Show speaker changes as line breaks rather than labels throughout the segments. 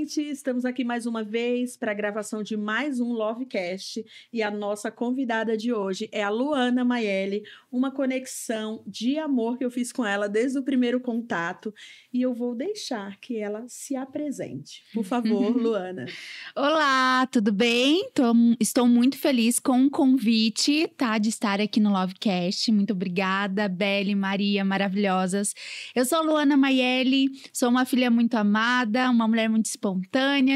noite, estamos aqui mais uma vez para a gravação de mais um Lovecast e a nossa convidada de hoje é a Luana Maielli, uma conexão de amor que eu fiz com ela desde o primeiro contato e eu vou deixar que ela se apresente. Por favor, Luana.
Olá, tudo bem? Estou muito feliz com o convite, tá, de estar aqui no Lovecast. Muito obrigada, Belle, Maria, maravilhosas. Eu sou a Luana Maielli, sou uma filha muito amada, uma mulher muito espontânea,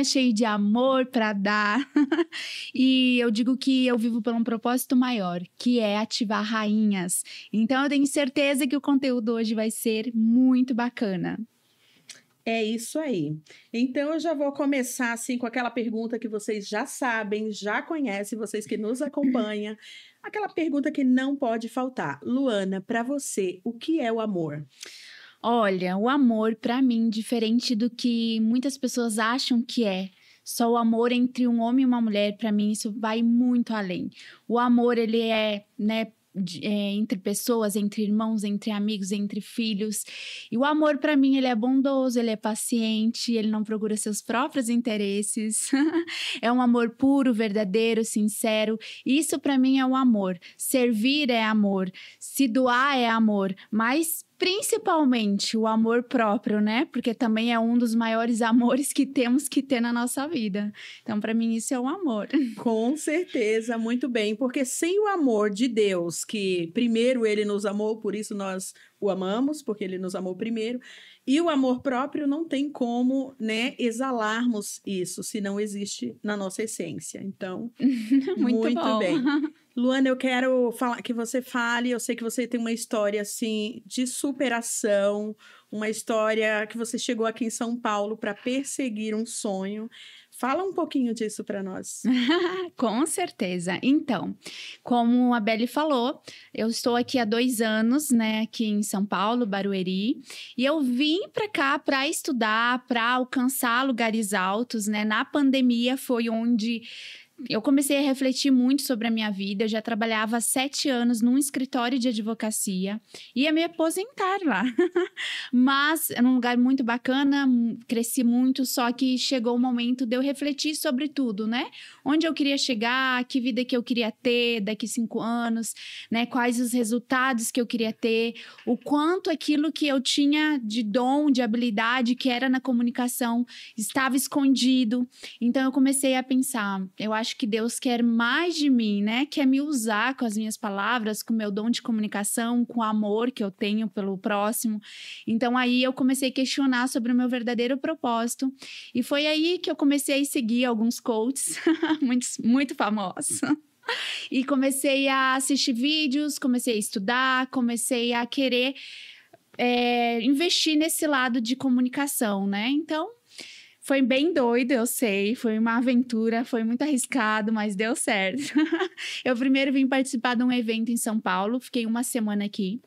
cheia de amor para dar. E eu digo que eu vivo por um propósito maior, que é ativar rainhas. Então eu tenho certeza que o conteúdo hoje vai ser muito bacana.
É isso aí. Então, eu já vou começar assim com aquela pergunta que vocês já sabem, já conhecem, vocês que nos acompanham. Aquela pergunta que não pode faltar. Luana, para você, o que é o amor?
Olha, o amor, para mim, diferente do que muitas pessoas acham que é, só o amor entre um homem e uma mulher, para mim, isso vai muito além. O amor, ele é, entre pessoas, entre irmãos, entre amigos, entre filhos. E o amor, para mim, ele é bondoso, ele é paciente, ele não procura seus próprios interesses. É um amor puro, verdadeiro, sincero. Isso, para mim, é o amor. Servir é amor, se doar é amor, mas principalmente o amor próprio, né? Porque também é um dos maiores amores que temos que ter na nossa vida. Então, para mim, isso é um amor.
Com certeza, muito bem. Porque sem o amor de Deus, que primeiro ele nos amou, por isso nós o amamos, porque ele nos amou primeiro. E o amor próprio não tem como, né, exalarmos isso, se não existe na nossa essência. Então, muito
bom.
bem. Luana, eu quero que você fale, eu sei que você tem uma história, assim, de superação, uma história que você chegou aqui em São Paulo para perseguir um sonho. Fala um pouquinho disso para nós.
Com certeza. Então, como a Belle falou, eu estou aqui há 2 anos, né, aqui em São Paulo, Barueri, e eu vim para cá para estudar, para alcançar lugares altos, né? Na pandemia foi onde eu comecei a refletir muito sobre a minha vida. Eu já trabalhava há 7 anos num escritório de advocacia. Ia me aposentar lá. Mas era um lugar muito bacana, cresci muito, só que chegou o momento de eu refletir sobre tudo, né? Onde eu queria chegar, que vida que eu queria ter daqui 5 anos, né? Quais os resultados que eu queria ter, o quanto aquilo que eu tinha de dom, de habilidade, que era na comunicação, estava escondido. Então, eu comecei a pensar, eu acho que Deus quer mais de mim, né? Quer me usar com as minhas palavras, com o meu dom de comunicação, com o amor que eu tenho pelo próximo. Então, aí eu comecei a questionar sobre o meu verdadeiro propósito. E foi aí que eu comecei a seguir alguns coaches, muito famosos. E comecei a assistir vídeos, comecei a estudar, comecei a querer investir nesse lado de comunicação, né? Então, foi bem doido, eu sei, foi uma aventura, foi muito arriscado, mas deu certo. Eu primeiro vim participar de um evento em São Paulo, fiquei 1 semana aqui.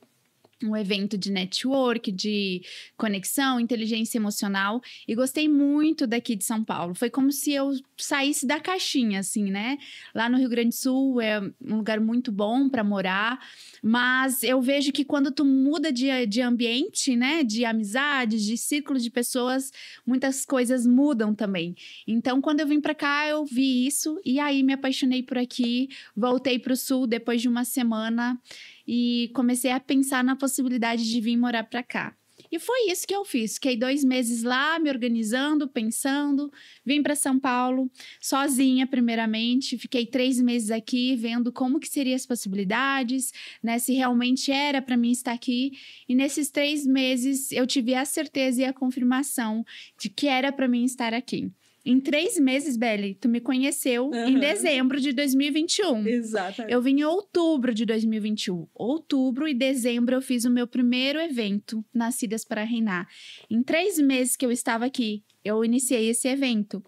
Um evento de network, de conexão, inteligência emocional, e gostei muito daqui de São Paulo. Foi como se eu saísse da caixinha, assim, né? Lá no Rio Grande do Sul é um lugar muito bom para morar, mas eu vejo que quando tu muda de ambiente, né? De amizades, de círculo de pessoas, muitas coisas mudam também. Então, quando eu vim para cá, eu vi isso, e aí me apaixonei por aqui, voltei para o Sul depois de 1 semana, e comecei a pensar na possibilidade de vir morar para cá. E foi isso que eu fiz. Fiquei 2 meses lá, me organizando, pensando. Vim para São Paulo, sozinha primeiramente. Fiquei 3 meses aqui, vendo como que seriam as possibilidades, né? Se realmente era para mim estar aqui. E nesses 3 meses, eu tive a certeza e a confirmação de que era para mim estar aqui. Em 3 meses, Belle, tu me conheceu em dezembro de 2021.
Exatamente.
Eu vim em outubro de 2021. Outubro e dezembro eu fiz o meu primeiro evento, Nascidas para Reinar. Em 3 meses que eu estava aqui, eu iniciei esse evento.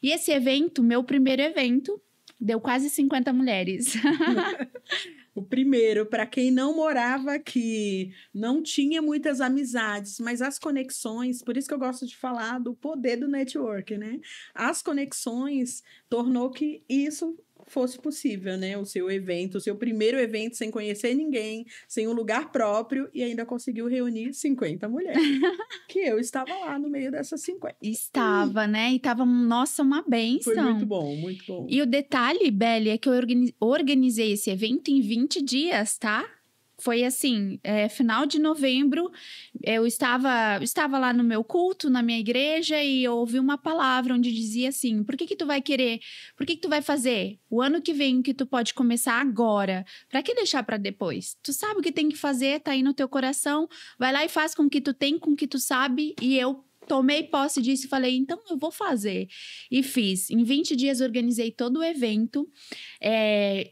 E esse evento, meu primeiro evento, deu quase 50 mulheres.
O primeiro, para quem não morava aqui, não tinha muitas amizades, mas as conexões, por isso que eu gosto de falar do poder do network, né? As conexões tornou que isso fosse possível, né? O seu evento, o seu primeiro evento sem conhecer ninguém, sem um lugar próprio, e ainda conseguiu reunir 50 mulheres. Que eu estava lá no meio dessas 50.
Estava, né? E tava, nossa, uma bênção.
Foi muito bom, muito bom.
E o detalhe, Beli, é que eu organizei esse evento em 20 dias, tá? Foi assim, final de novembro, eu estava lá no meu culto, na minha igreja, e eu ouvi uma palavra onde dizia assim, por que tu vai querer, por que tu vai fazer? O ano que vem que tu pode começar agora, pra que deixar pra depois? Tu sabe o que tem que fazer, tá aí no teu coração, vai lá e faz com o que tu tem, com o que tu sabe, e eu tomei posse disso e falei, então eu vou fazer. E fiz. Em 20 dias organizei todo o evento,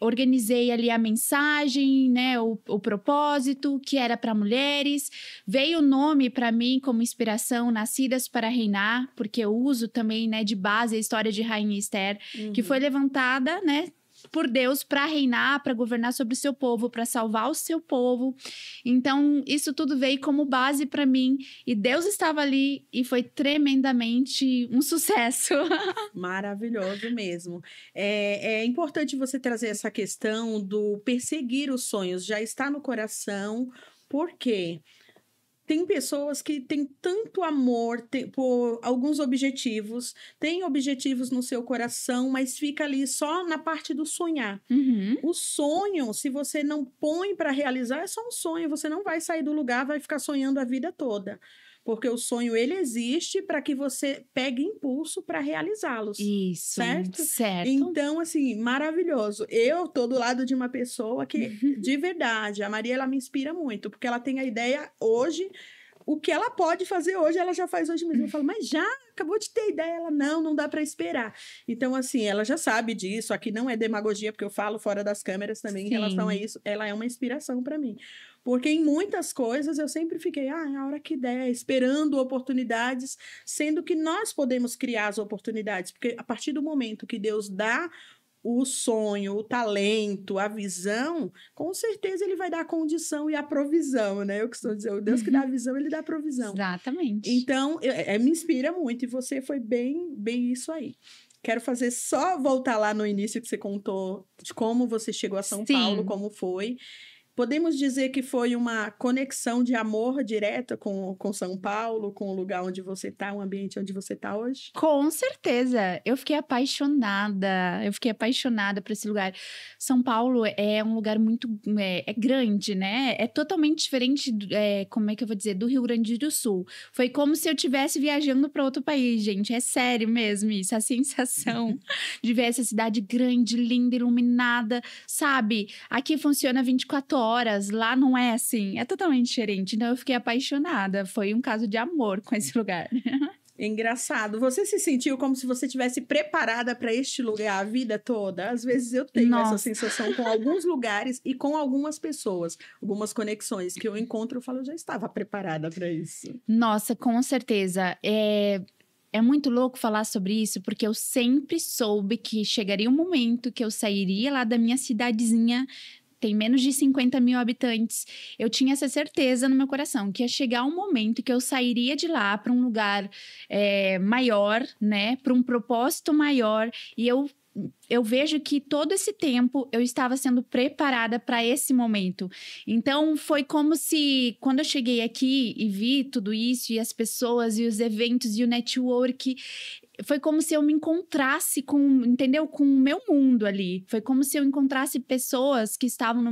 organizei ali a mensagem, né, o propósito, que era para mulheres. Veio o nome para mim como inspiração, Nascidas para Reinar, porque eu uso também, né, de base a história de Rainha Esther, que foi levantada, né, por Deus para reinar, para governar sobre o seu povo, para salvar o seu povo. Então, isso tudo veio como base para mim. E Deus estava ali e foi tremendamente um sucesso.
Maravilhoso mesmo. É importante você trazer essa questão do perseguir os sonhos. Já está no coração, por quê? Tem pessoas que têm tanto amor por alguns objetivos, tem objetivos no seu coração, mas fica ali só na parte do sonhar. O sonho, se você não põe para realizar, é só um sonho. Você não vai sair do lugar, vai ficar sonhando a vida toda. Porque o sonho, ele existe para que você pegue impulso para realizá-los.
Isso, certo?
Então, assim, maravilhoso. Eu tô do lado de uma pessoa que, de verdade, a Maria, ela me inspira muito, porque ela tem a ideia hoje, o que ela pode fazer hoje, ela já faz hoje mesmo. Eu falo, mas já acabou de ter ideia? Ela, não dá para esperar. Então, assim, ela já sabe disso. Aqui não é demagogia, porque eu falo fora das câmeras também em relação a isso. Ela é uma inspiração para mim. Porque em muitas coisas eu sempre fiquei, a hora que der, esperando oportunidades, sendo que nós podemos criar as oportunidades. Porque a partir do momento que Deus dá o sonho, o talento, a visão, com certeza ele vai dar a condição e a provisão, né? Eu costumo dizer, o Deus que dá a visão, ele dá a provisão.
Exatamente.
Então, me inspira muito, e você foi bem isso aí. Quero só voltar lá no início que você contou de como você chegou a São Paulo, como foi. Podemos dizer que foi uma conexão de amor direta com São Paulo, com o lugar onde você está, o ambiente onde você está hoje?
Com certeza. Eu fiquei apaixonada por esse lugar. São Paulo é um lugar muito grande, né? É totalmente diferente, como é que eu vou dizer, do Rio Grande do Sul. Foi como se eu estivesse viajando para outro país, gente. É sério mesmo isso. A sensação de ver essa cidade grande, linda, iluminada, sabe? Aqui funciona 24 horas, lá não é assim, é totalmente diferente. Então eu fiquei apaixonada, foi um caso de amor com esse lugar.
Engraçado. Você se sentiu como se você estivesse preparada para este lugar a vida toda? Às vezes eu tenho essa sensação com alguns lugares e com algumas pessoas, algumas conexões que eu encontro, eu falo, eu já estava preparada para isso.
Nossa, com certeza. É muito louco falar sobre isso, porque eu sempre soube que chegaria um momento que eu sairia lá da minha cidadezinha. Tem menos de 50 mil habitantes. Eu tinha essa certeza no meu coração, que ia chegar um momento que eu sairia de lá para um lugar maior, né? Para um propósito maior. E eu vejo que todo esse tempo eu estava sendo preparada para esse momento. Então, foi como se, quando eu cheguei aqui e vi tudo isso, e as pessoas, e os eventos, e o network, foi como se eu me encontrasse com o meu mundo ali. Foi como se eu encontrasse pessoas que estavam na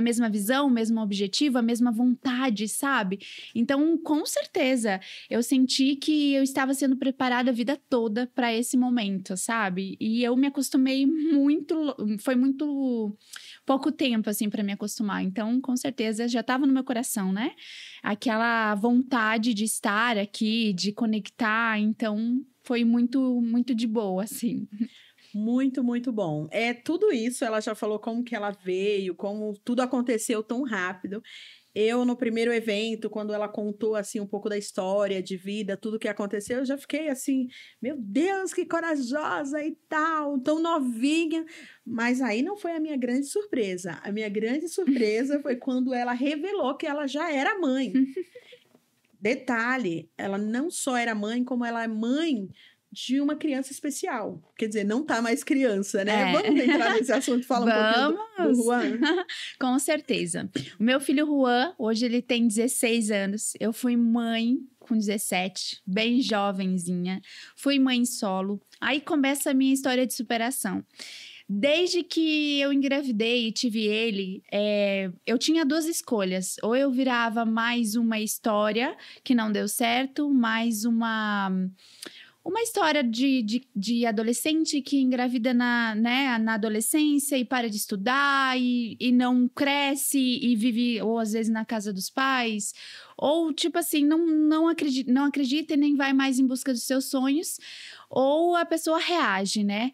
mesma visão, o mesmo objetivo, a mesma vontade, sabe? Então, com certeza, eu senti que eu estava sendo preparada a vida toda para esse momento, sabe? E eu me acostumei foi muito pouco tempo, assim, para me acostumar. Então, com certeza, já estava no meu coração, né? Aquela vontade de estar aqui, de conectar, então foi muito, muito de boa, assim.
Muito, muito bom. Tudo isso, ela já falou como que ela veio, como tudo aconteceu tão rápido. Eu, no primeiro evento, quando ela contou, assim, um pouco da história de vida, tudo que aconteceu, eu já fiquei assim, meu Deus, que corajosa e tal, tão novinha. Mas aí não foi a minha grande surpresa. A minha grande surpresa foi quando ela revelou que ela já era mãe. Detalhe, ela não só era mãe, como ela é mãe de uma criança especial. Quer dizer, não tá mais criança, né?
É.
Vamos entrar nesse assunto, fala um pouquinho do Juan.
Com certeza. O meu filho Juan, hoje ele tem 16 anos. Eu fui mãe com 17, bem jovenzinha. Fui mãe solo. Aí começa a minha história de superação. Desde que eu engravidei e tive ele, eu tinha duas escolhas. Ou eu virava mais uma história que não deu certo, mais uma história de adolescente que engravida na adolescência e para de estudar e não cresce e vive, ou às vezes na casa dos pais, ou tipo assim, não acredita e nem vai mais em busca dos seus sonhos, ou a pessoa reage, né?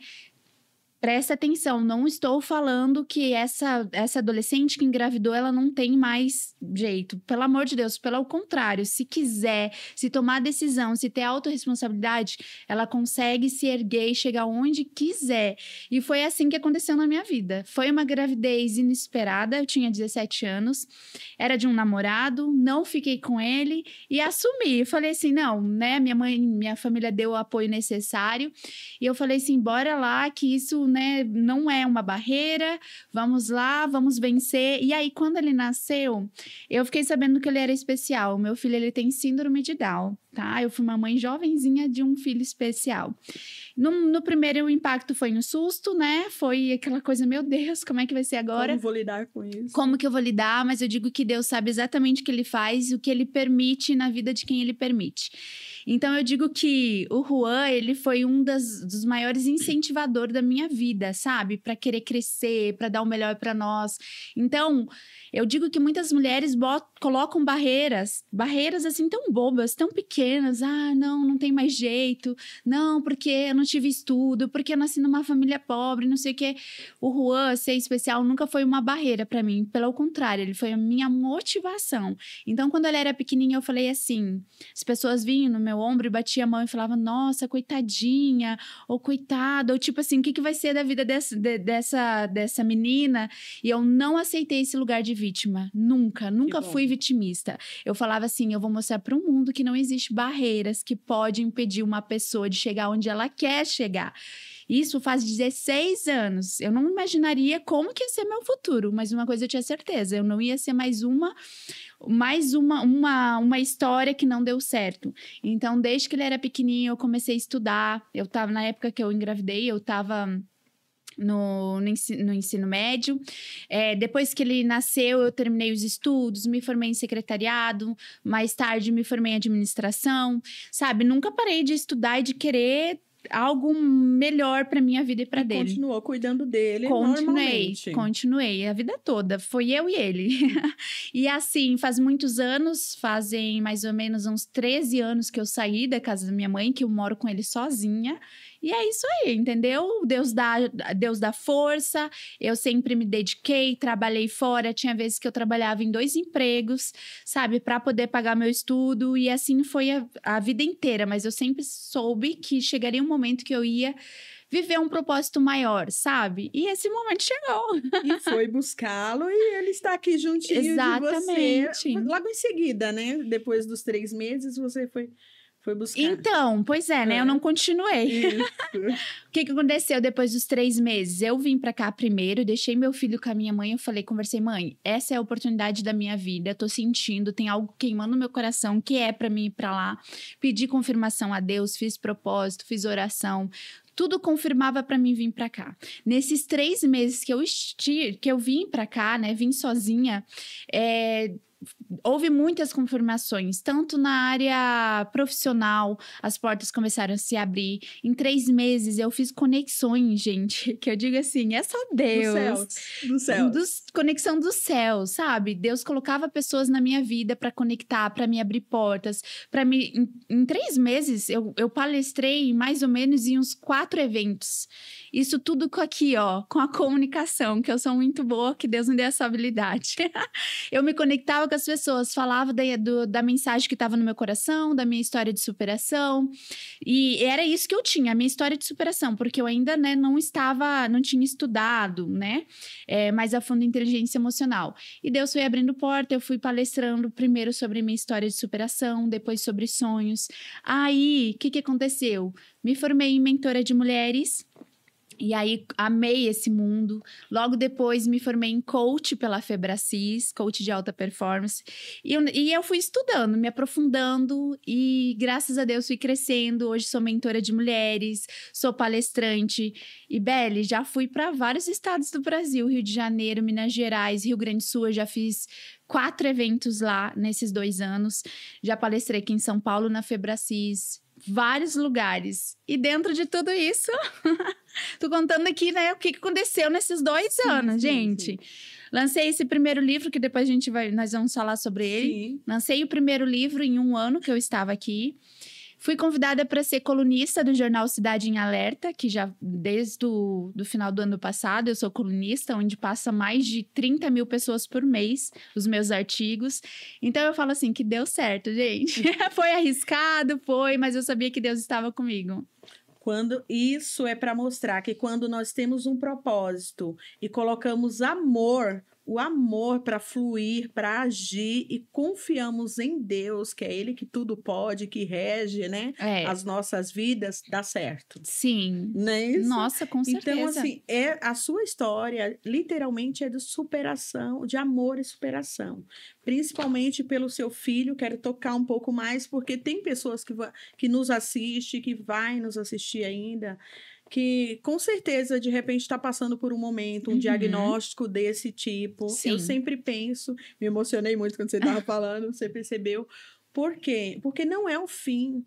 Presta atenção, não estou falando que essa adolescente que engravidou, ela não tem mais jeito. Pelo amor de Deus, pelo contrário, se quiser, se tomar decisão, se ter autorresponsabilidade, ela consegue se erguer e chegar onde quiser. E foi assim que aconteceu na minha vida. Foi uma gravidez inesperada, eu tinha 17 anos, era de um namorado, não fiquei com ele e assumi. Falei assim, não, né, minha família deu o apoio necessário e eu falei assim, bora lá que isso, né, não é uma barreira, vamos lá, vamos vencer. E aí, quando ele nasceu, eu fiquei sabendo que ele era especial. O meu filho, ele tem síndrome de Down, tá? Eu fui uma mãe jovenzinha de um filho especial. No primeiro, o impacto foi no susto, né? Foi aquela coisa, meu Deus, como é que vai ser agora?
Como vou lidar com isso?
Como que eu vou lidar? Mas eu digo que Deus sabe exatamente o que ele faz e o que ele permite na vida de quem ele permite. Então, eu digo que o Juan, ele foi um dos maiores incentivadores da minha vida, sabe? Para querer crescer, para dar o melhor para nós. Então, eu digo que muitas mulheres colocam barreiras assim tão bobas, tão pequenas. Ah, não tem mais jeito. Não, porque eu não tive estudo, porque eu nasci numa família pobre, não sei o quê. O Juan, ser especial, nunca foi uma barreira para mim. Pelo contrário, ele foi a minha motivação. Então, quando ele era pequenininho, eu falei assim, as pessoas vinham no meu ombro e batiam a mão e falavam, nossa, coitadinha, ou coitado, ou tipo assim, o que vai ser da vida dessa menina? E eu não aceitei esse lugar de vítima. Nunca fui vitimista. Eu falava assim, eu vou mostrar para o mundo que não existe barreiras que podem impedir uma pessoa de chegar onde ela quer chegar. Isso faz 16 anos. Eu não imaginaria como que ia ser meu futuro, mas uma coisa eu tinha certeza, eu não ia ser mais uma história que não deu certo. Então, desde que ele era pequenininho, eu comecei a estudar. Eu tava, na época que eu engravidei, eu tava no ensino médio. Depois que ele nasceu, eu terminei os estudos, me formei em secretariado, mais tarde me formei em administração, sabe? Nunca parei de estudar e de querer algo melhor para minha vida e para dele.
Continuou cuidando dele normalmente.
Continuei a vida toda. Foi eu e ele. E assim, faz muitos anos, fazem mais ou menos uns 13 anos que eu saí da casa da minha mãe, que eu moro com ele sozinha. E é isso aí, entendeu? Deus dá força. Eu sempre me dediquei, trabalhei fora. Tinha vezes que eu trabalhava em 2 empregos, sabe? Para poder pagar meu estudo. E assim foi a vida inteira. Mas eu sempre soube que chegaria um momento que eu ia viver um propósito maior, sabe? E esse momento chegou.
E foi buscá-lo e ele está aqui juntinho
Exatamente.
de você. Logo em seguida, né? Depois dos 3 meses, você foi buscar.
Então, pois é, né? Eu não continuei. O que aconteceu depois dos 3 meses? Eu vim pra cá primeiro, deixei meu filho com a minha mãe, conversei, mãe, essa é a oportunidade da minha vida, eu tô sentindo, tem algo queimando no meu coração, que é pra mim ir pra lá. Pedi confirmação a Deus, fiz propósito, fiz oração. Tudo confirmava para mim vir para cá. Nesses 3 meses que eu vim para cá, né? Vim sozinha, houve muitas confirmações, tanto na área profissional, as portas começaram a se abrir. Em 3 meses, eu fiz conexões, gente, que eu digo assim, é só Deus.
Do céu.
Conexão do céu, sabe? Deus colocava pessoas na minha vida para conectar, para me abrir portas, para me... Em 3 meses, eu palestrei mais ou menos em uns 4 eventos. Isso tudo com com a comunicação, que eu sou muito boa, que Deus me deu essa habilidade. Eu me conectava com as pessoas, falava da mensagem que estava no meu coração, da minha história de superação. E era isso que eu tinha, a minha história de superação, porque eu ainda, né, não tinha estudado, né, mais a fundo inteligência emocional. E Deus foi abrindo porta, eu fui palestrando primeiro sobre minha história de superação, depois sobre sonhos. Aí, o que aconteceu? Me formei em mentora de mulheres. E aí, amei esse mundo. Logo depois, me formei em coach pela Febracis, coach de alta performance. E eu fui estudando, me aprofundando e, graças a Deus, fui crescendo. Hoje sou mentora de mulheres, sou palestrante. E, Beli, já fui para vários estados do Brasil, Rio de Janeiro, Minas Gerais, Rio Grande do Sul. Eu já fiz 4 eventos lá nesses 2 anos. Já palestrei aqui em São Paulo, na Febracis, vários lugares. E dentro de tudo isso, tô contando aqui, né, o que aconteceu nesses 2 anos, gente. Lancei esse primeiro livro, que depois nós vamos falar sobre ele.
Sim.
Lancei o primeiro livro em 1 ano que eu estava aqui. Fui convidada para ser colunista do jornal Cidade em Alerta, que já desde o final do ano passado eu sou colunista, onde passa mais de 30 mil pessoas por mês os meus artigos. Então eu falo assim, que deu certo, gente. Foi arriscado, mas eu sabia que Deus estava comigo.
Isso é para mostrar que quando nós temos um propósito e colocamos o amor para fluir, para agir e confiamos em Deus, que é Ele que tudo pode, que rege, né, as nossas vidas, dá certo.
Sim.
Não é isso?
Nossa, com certeza.
Então, assim, a sua história literalmente é de superação, de amor e superação. Principalmente pelo seu filho, quero tocar um pouco mais, porque tem pessoas que nos assistem, que vai nos assistir ainda, que com certeza, de repente, está passando por um momento, um diagnóstico desse tipo.
Sim.
Eu sempre penso, me emocionei muito quando você estava falando, você percebeu. Por quê? Porque não é o fim.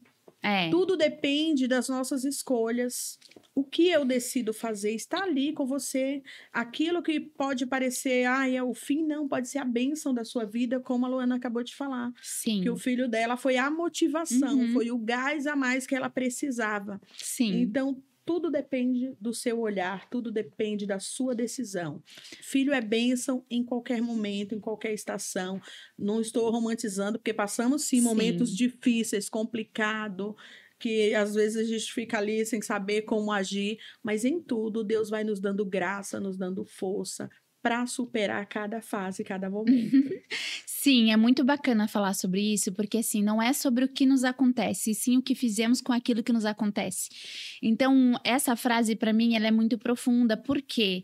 Tudo depende das nossas escolhas. O que eu decido fazer está ali com você. Aquilo que pode parecer, é o fim, não, pode ser a bênção da sua vida, como a Luana acabou de falar.
Sim.
Que o filho dela foi a motivação, foi o gás a mais que ela precisava.
Sim.
Então, tudo depende do seu olhar, tudo depende da sua decisão. Filho é bênção em qualquer momento, em qualquer estação. Não estou romantizando, porque passamos, sim, momentos difíceis, complicados, que às vezes a gente fica ali sem saber como agir, mas em tudo Deus vai nos dando graça, nos dando força para superar cada fase, cada momento.
Sim, é muito bacana falar sobre isso, porque assim, não é sobre o que nos acontece, e sim o que fizemos com aquilo que nos acontece. Então, essa frase para mim, ela é muito profunda, porque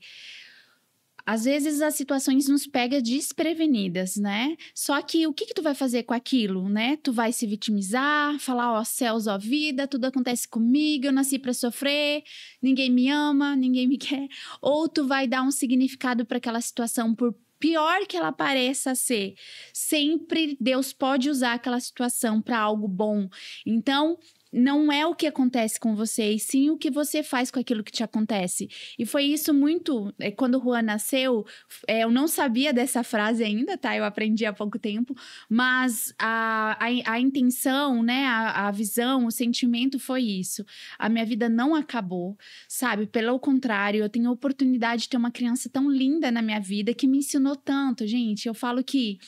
às vezes as situações nos pegam desprevenidas, né? Só que o que tu vai fazer com aquilo, né? Tu vai se vitimizar, falar, ó, céus, ó vida, tudo acontece comigo, eu nasci para sofrer, ninguém me ama, ninguém me quer. Ou tu vai dar um significado para aquela situação, por pior que ela pareça ser. Sempre Deus pode usar aquela situação para algo bom. Então, não é o que acontece com você, e sim o que você faz com aquilo que te acontece. E foi isso muito... Quando o Juan nasceu, eu não sabia dessa frase ainda, tá? Eu aprendi há pouco tempo. Mas a intenção, né? A visão, o sentimento foi isso. A minha vida não acabou, sabe? Pelo contrário, eu tenho a oportunidade de ter uma criança tão linda na minha vida que me ensinou tanto, gente. Eu falo que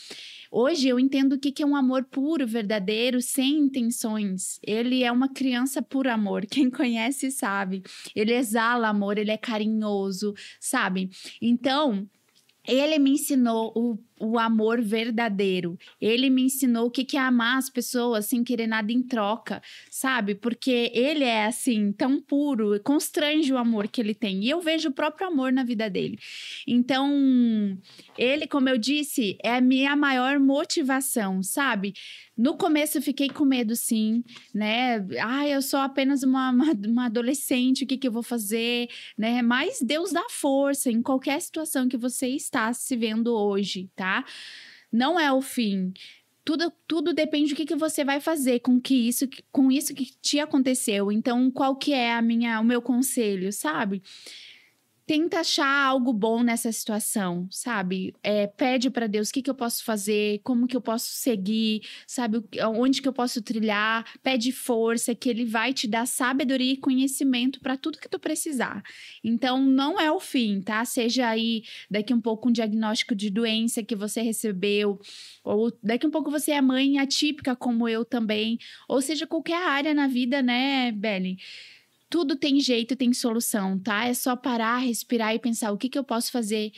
hoje eu entendo o que é um amor puro, verdadeiro, sem intenções. Ele é uma criança por amor. Quem conhece sabe. Ele exala amor, ele é carinhoso, sabe? Então, ele me ensinou o amor verdadeiro. Ele me ensinou o que é amar as pessoas sem querer nada em troca, sabe? Porque ele é assim, tão puro, constrange o amor que ele tem. E eu vejo o próprio amor na vida dele. Então, ele, como eu disse, é a minha maior motivação, sabe? No começo eu fiquei com medo, sim, né? Eu sou apenas uma adolescente, o que eu vou fazer, né? Mas Deus dá força em qualquer situação que você está se vendo hoje, tá? Não é o fim. Tudo depende do que você vai fazer com isso que te aconteceu. Então, qual que é o meu conselho, sabe? tenta achar algo bom nessa situação, sabe? Pede para Deus o que eu posso fazer, como que eu posso seguir, sabe? Onde que eu posso trilhar. Pede força, que Ele vai te dar sabedoria e conhecimento para tudo que tu precisar. Então, não é o fim, tá? Seja aí daqui um pouco um diagnóstico de doença que você recebeu, ou daqui um pouco você é mãe atípica como eu também, ou seja, qualquer área na vida, né, Beli? Tudo tem jeito, tem solução, tá? É só parar, respirar e pensar o que eu posso fazer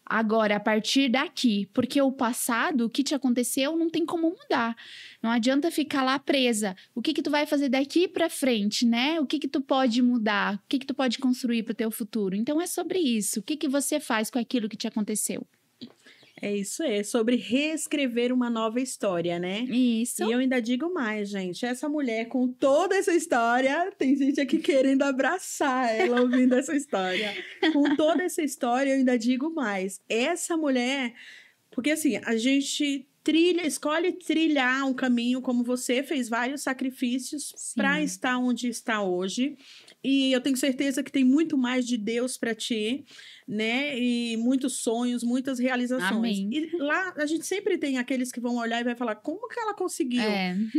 agora, a partir daqui. Porque o passado, o que te aconteceu, não tem como mudar. Não adianta ficar lá presa. O que tu vai fazer daqui pra frente, né? O que tu pode mudar? O que tu pode construir pro teu futuro? Então, é sobre isso. O que você faz com aquilo que te aconteceu?
É isso aí, é sobre reescrever uma nova história, né?
Isso.
E eu ainda digo mais, gente. Essa mulher, com toda essa história, tem gente aqui querendo abraçar ela ouvindo essa história. Com toda essa história, eu ainda digo mais. Essa mulher... Porque, assim, a gente escolhe trilhar um caminho como você, fez vários sacrifícios para estar onde está hoje. E eu tenho certeza que tem muito mais de Deus para ti, né? E muitos sonhos, muitas realizações.
Amém.
E lá a gente sempre tem aqueles que vão olhar e vai falar, como que ela conseguiu?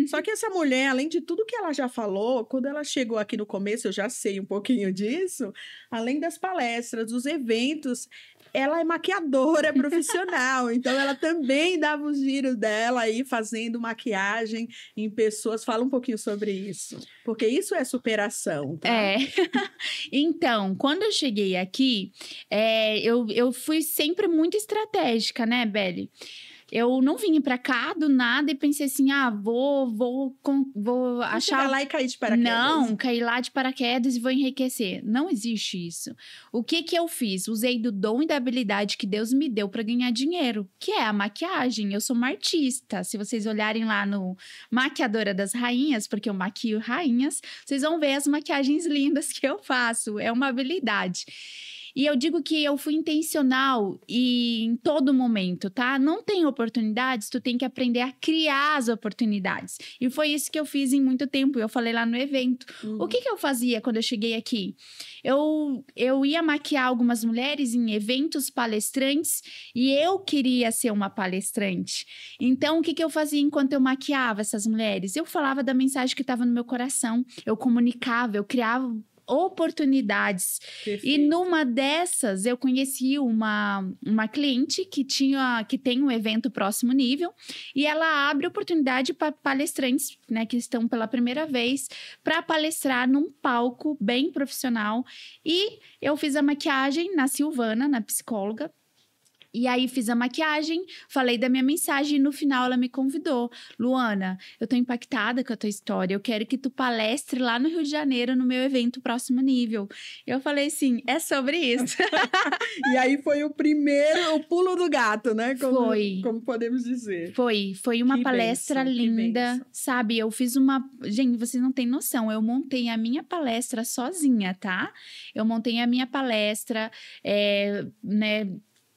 Só que essa mulher, além de tudo que ela já falou, quando ela chegou aqui no começo, eu já sei um pouquinho disso, além das palestras, dos eventos, ela é maquiadora profissional, então ela também dava os giros dela aí fazendo maquiagem em pessoas. Fala um pouquinho sobre isso, porque isso é superação, tá?
Então, quando eu cheguei aqui, eu fui sempre muito estratégica, né, Beli? Eu não vim pra cá do nada e pensei assim, vou achar...
Chegar lá e cair de paraquedas.
Não, cair lá de paraquedas e vou enriquecer. Não existe isso. O que eu fiz? Usei do dom e da habilidade que Deus me deu pra ganhar dinheiro, que é a maquiagem. Eu sou uma artista. Se vocês olharem lá no Maquiadora das Rainhas, porque eu maquio rainhas, vocês vão ver as maquiagens lindas que eu faço. É uma habilidade. E eu digo que eu fui intencional e em todo momento, tá? Não tem oportunidades, tu tem que aprender a criar as oportunidades. E foi isso que eu fiz em muito tempo, eu falei lá no evento. O que eu fazia quando eu cheguei aqui? Eu ia maquiar algumas mulheres em eventos palestrantes e eu queria ser uma palestrante. Então, o que eu fazia enquanto eu maquiava essas mulheres? Eu falava da mensagem que estava no meu coração, eu comunicava, eu criava oportunidades.
Perfeito.
E numa dessas, eu conheci uma cliente que tem um evento próximo nível e ela abre oportunidade para palestrantes, né, que estão pela primeira vez para palestrar num palco bem profissional. E eu fiz a maquiagem na Silvana, na psicóloga. E aí fiz a maquiagem, falei da minha mensagem e no final ela me convidou. Luana, eu tô impactada com a tua história, eu quero que tu palestre lá no Rio de Janeiro no meu evento próximo nível. Eu falei assim, é sobre isso.
E aí foi o pulo do gato, né?
Foi.
Como podemos dizer.
Foi uma
Que
palestra
bênção,
linda, sabe? Eu fiz Gente, vocês não têm noção, eu montei a minha palestra sozinha, tá? Eu montei a minha palestra, né,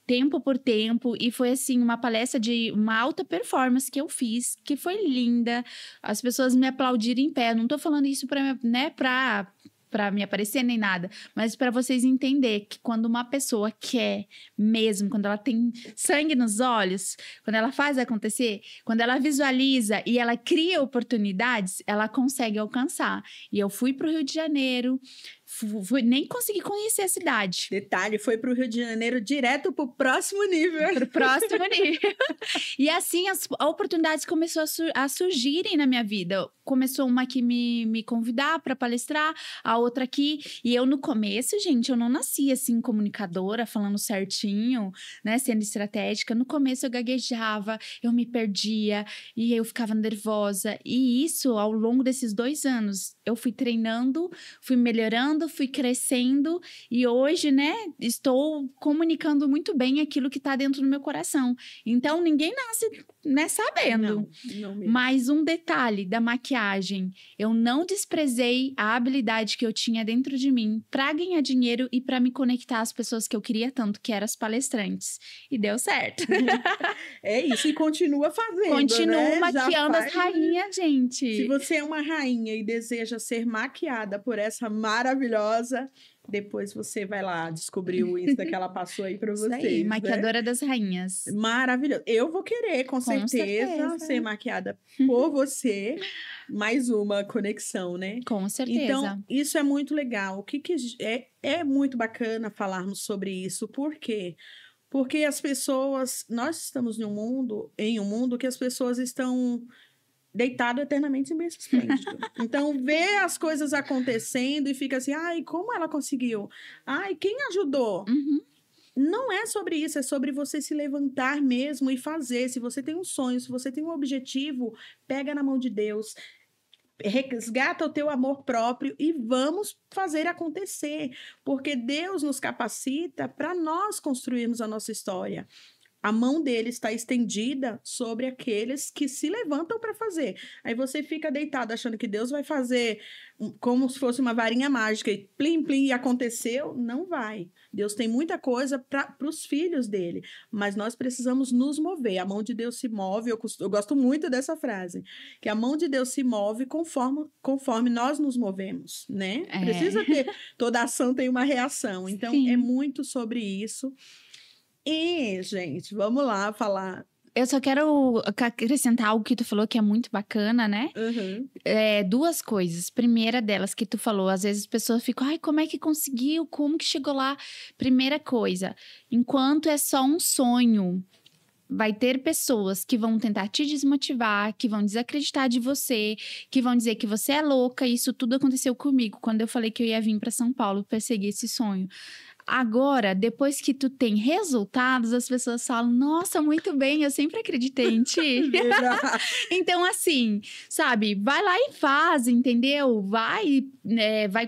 tempo por tempo, e foi assim, uma palestra de uma alta performance que eu fiz, que foi linda, as pessoas me aplaudiram em pé, não tô falando isso pra me aparecer nem nada, mas para vocês entenderem que quando uma pessoa quer mesmo, quando ela tem sangue nos olhos, quando ela faz acontecer, quando ela visualiza e ela cria oportunidades, ela consegue alcançar. E eu fui pro Rio de Janeiro, nem consegui conhecer a cidade.
Detalhe, foi pro Rio de Janeiro direto pro próximo nível.
Pro próximo nível. E assim, as oportunidades começaram a surgirem na minha vida. Começou uma que me convidar para palestrar, a outra aqui. E eu, no começo, gente, eu não nasci assim, comunicadora, falando certinho, né, sendo estratégica. No começo eu gaguejava, eu me perdia, e eu ficava nervosa. E isso, ao longo desses 2 anos, eu fui treinando, fui melhorando, fui crescendo e hoje, né, estou comunicando muito bem aquilo que está dentro do meu coração. Então, ninguém nasce, né, sabendo.
Não mesmo.
Mas um detalhe da maquiagem, eu não desprezei a habilidade que eu tinha dentro de mim para ganhar dinheiro e para me conectar às pessoas que eu queria tanto, que eram as palestrantes. E deu certo.
É isso, e continua fazendo,
Continuo
né?
maquiando as rainhas, gente.
Se você é uma rainha e deseja ser maquiada por essa maravilhosa, Depois você vai lá descobrir o Insta que ela passou aí para
Isso
vocês,
aí,
né?
maquiadora das rainhas.
Maravilhoso. Eu vou querer, com certeza, ser maquiada por você. Mais uma conexão, né?
Com certeza.
Então, isso é muito legal. O que é muito bacana falarmos sobre isso. Por quê? Porque as pessoas... Nós estamos em um mundo que as pessoas estão deitadas eternamente em berço esplêndido. Então, vê as coisas acontecendo e fica assim, ai, como ela conseguiu? Ai, quem ajudou?
Uhum.
Não é sobre isso, é sobre você se levantar mesmo e fazer. Se você tem um sonho, se você tem um objetivo, pega na mão de Deus, resgata o teu amor próprio e vamos fazer acontecer, porque Deus nos capacita para nós construirmos a nossa história. A mão dele está estendida sobre aqueles que se levantam para fazer. Aí você fica deitado achando que Deus vai fazer como se fosse uma varinha mágica e plim, plim, e aconteceu. Não vai. Deus tem muita coisa para os filhos dele, mas nós precisamos nos mover. A mão de Deus se move, eu gosto muito dessa frase, que a mão de Deus se move conforme nós nos movemos, né? Precisa ter, toda ação tem uma reação. Então, é muito sobre isso. E, gente, vamos lá falar.
Eu só quero acrescentar algo que tu falou que é muito bacana, né?
Uhum.
Duas coisas. Primeira delas que tu falou, às vezes as pessoas ficam, ai, como é que conseguiu? Como que chegou lá? Primeira coisa, enquanto é só um sonho, vai ter pessoas que vão tentar te desmotivar, que vão desacreditar de você, que vão dizer que você é louca. Isso tudo aconteceu comigo quando eu falei que eu ia vir para São Paulo perseguir esse sonho. Agora, depois que tu tem resultados, as pessoas falam, nossa, muito bem, eu sempre acreditei em ti. Então, assim, sabe, vai lá e faz, entendeu? Vai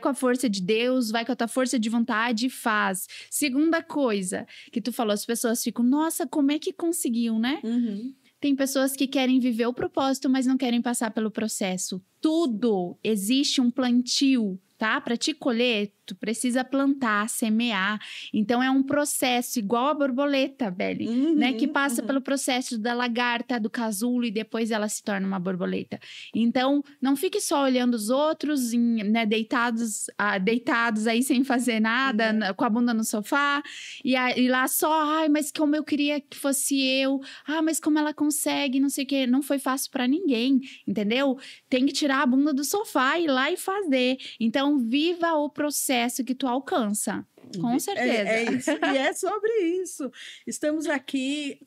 com a força de Deus, vai com a tua força de vontade e faz. Segunda coisa que tu falou, as pessoas ficam, nossa, como é que conseguiu, né?
Uhum.
Tem pessoas que querem viver o propósito, mas não querem passar pelo processo. Tudo existe um plantio, tá? Para te colher, tu precisa plantar, semear. Então, é um processo igual a borboleta, Beli, né? Que passa pelo processo da lagarta, do casulo, e depois ela se torna uma borboleta. Então, não fique só olhando os outros, né, deitados aí sem fazer nada, com a bunda no sofá, e lá só, ai, mas como eu queria que fosse eu, mas como ela consegue, não sei o quê. Não foi fácil para ninguém, entendeu? Tem que tirar a bunda do sofá, ir lá e fazer. Então, viva o processo que tu alcança. Com certeza.
É isso. E é sobre isso. Estamos aqui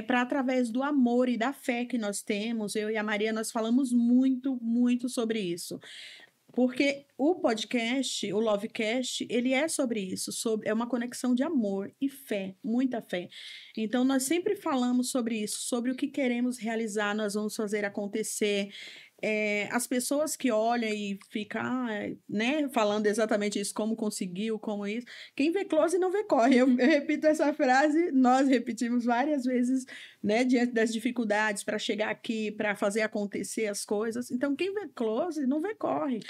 para, através do amor e da fé que nós temos, eu e a Maria, nós falamos muito, muito sobre isso. Porque o podcast, o Lovecast, ele é sobre isso, é uma conexão de amor e fé, muita fé. Então, nós sempre falamos sobre isso, sobre o que queremos realizar, nós vamos fazer acontecer. As pessoas que olham e ficam, né, falando exatamente isso, como conseguiu, como isso. Quem vê close não vê corre. Eu repito essa frase, nós repetimos várias vezes, né, diante das dificuldades para chegar aqui, para fazer acontecer as coisas. Então, quem vê close não vê corre.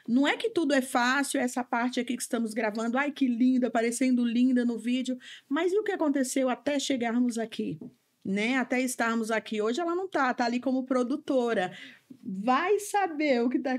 Não é que tudo é fácil, essa parte aqui que estamos gravando, ai, que linda, parecendo linda no vídeo, mas e o que aconteceu até chegarmos aqui? Né? Até estarmos aqui. Hoje ela não tá ali como produtora. Vai saber o que está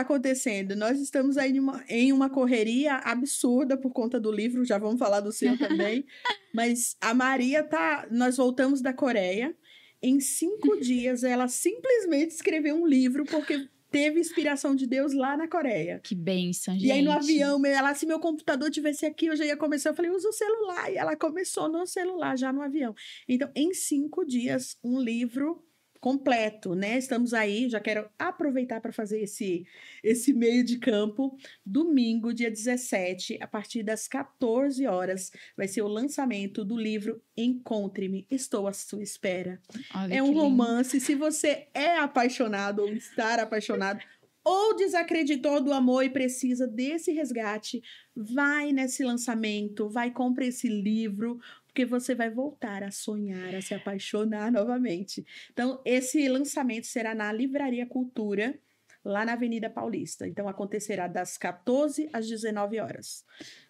acontecendo. Nós estamos aí em uma correria absurda por conta do livro, já vamos falar do seu também. Mas a Maria nós voltamos da Coreia. Em 5 dias, ela simplesmente escreveu um livro, porque teve inspiração de Deus lá na Coreia.
Que bênção, gente.
E aí no avião, ela, se meu computador tivesse aqui, eu já ia começar. Eu falei, usa o celular. E ela começou no celular, já no avião. Então, em 5 dias, um livro completo, né? Estamos aí, já quero aproveitar para fazer esse meio de campo. Domingo, dia 17, a partir das 14 horas, vai ser o lançamento do livro Encontre-me, Estou à Sua Espera.
Olha,
é um romance. Se você é apaixonado ou está apaixonado, ou desacreditou do amor e precisa desse resgate, vai nesse lançamento, compra esse livro, porque você vai voltar a sonhar, a se apaixonar novamente. Então, esse lançamento será na Livraria Cultura, lá na Avenida Paulista. Então, acontecerá das 14 às 19 horas.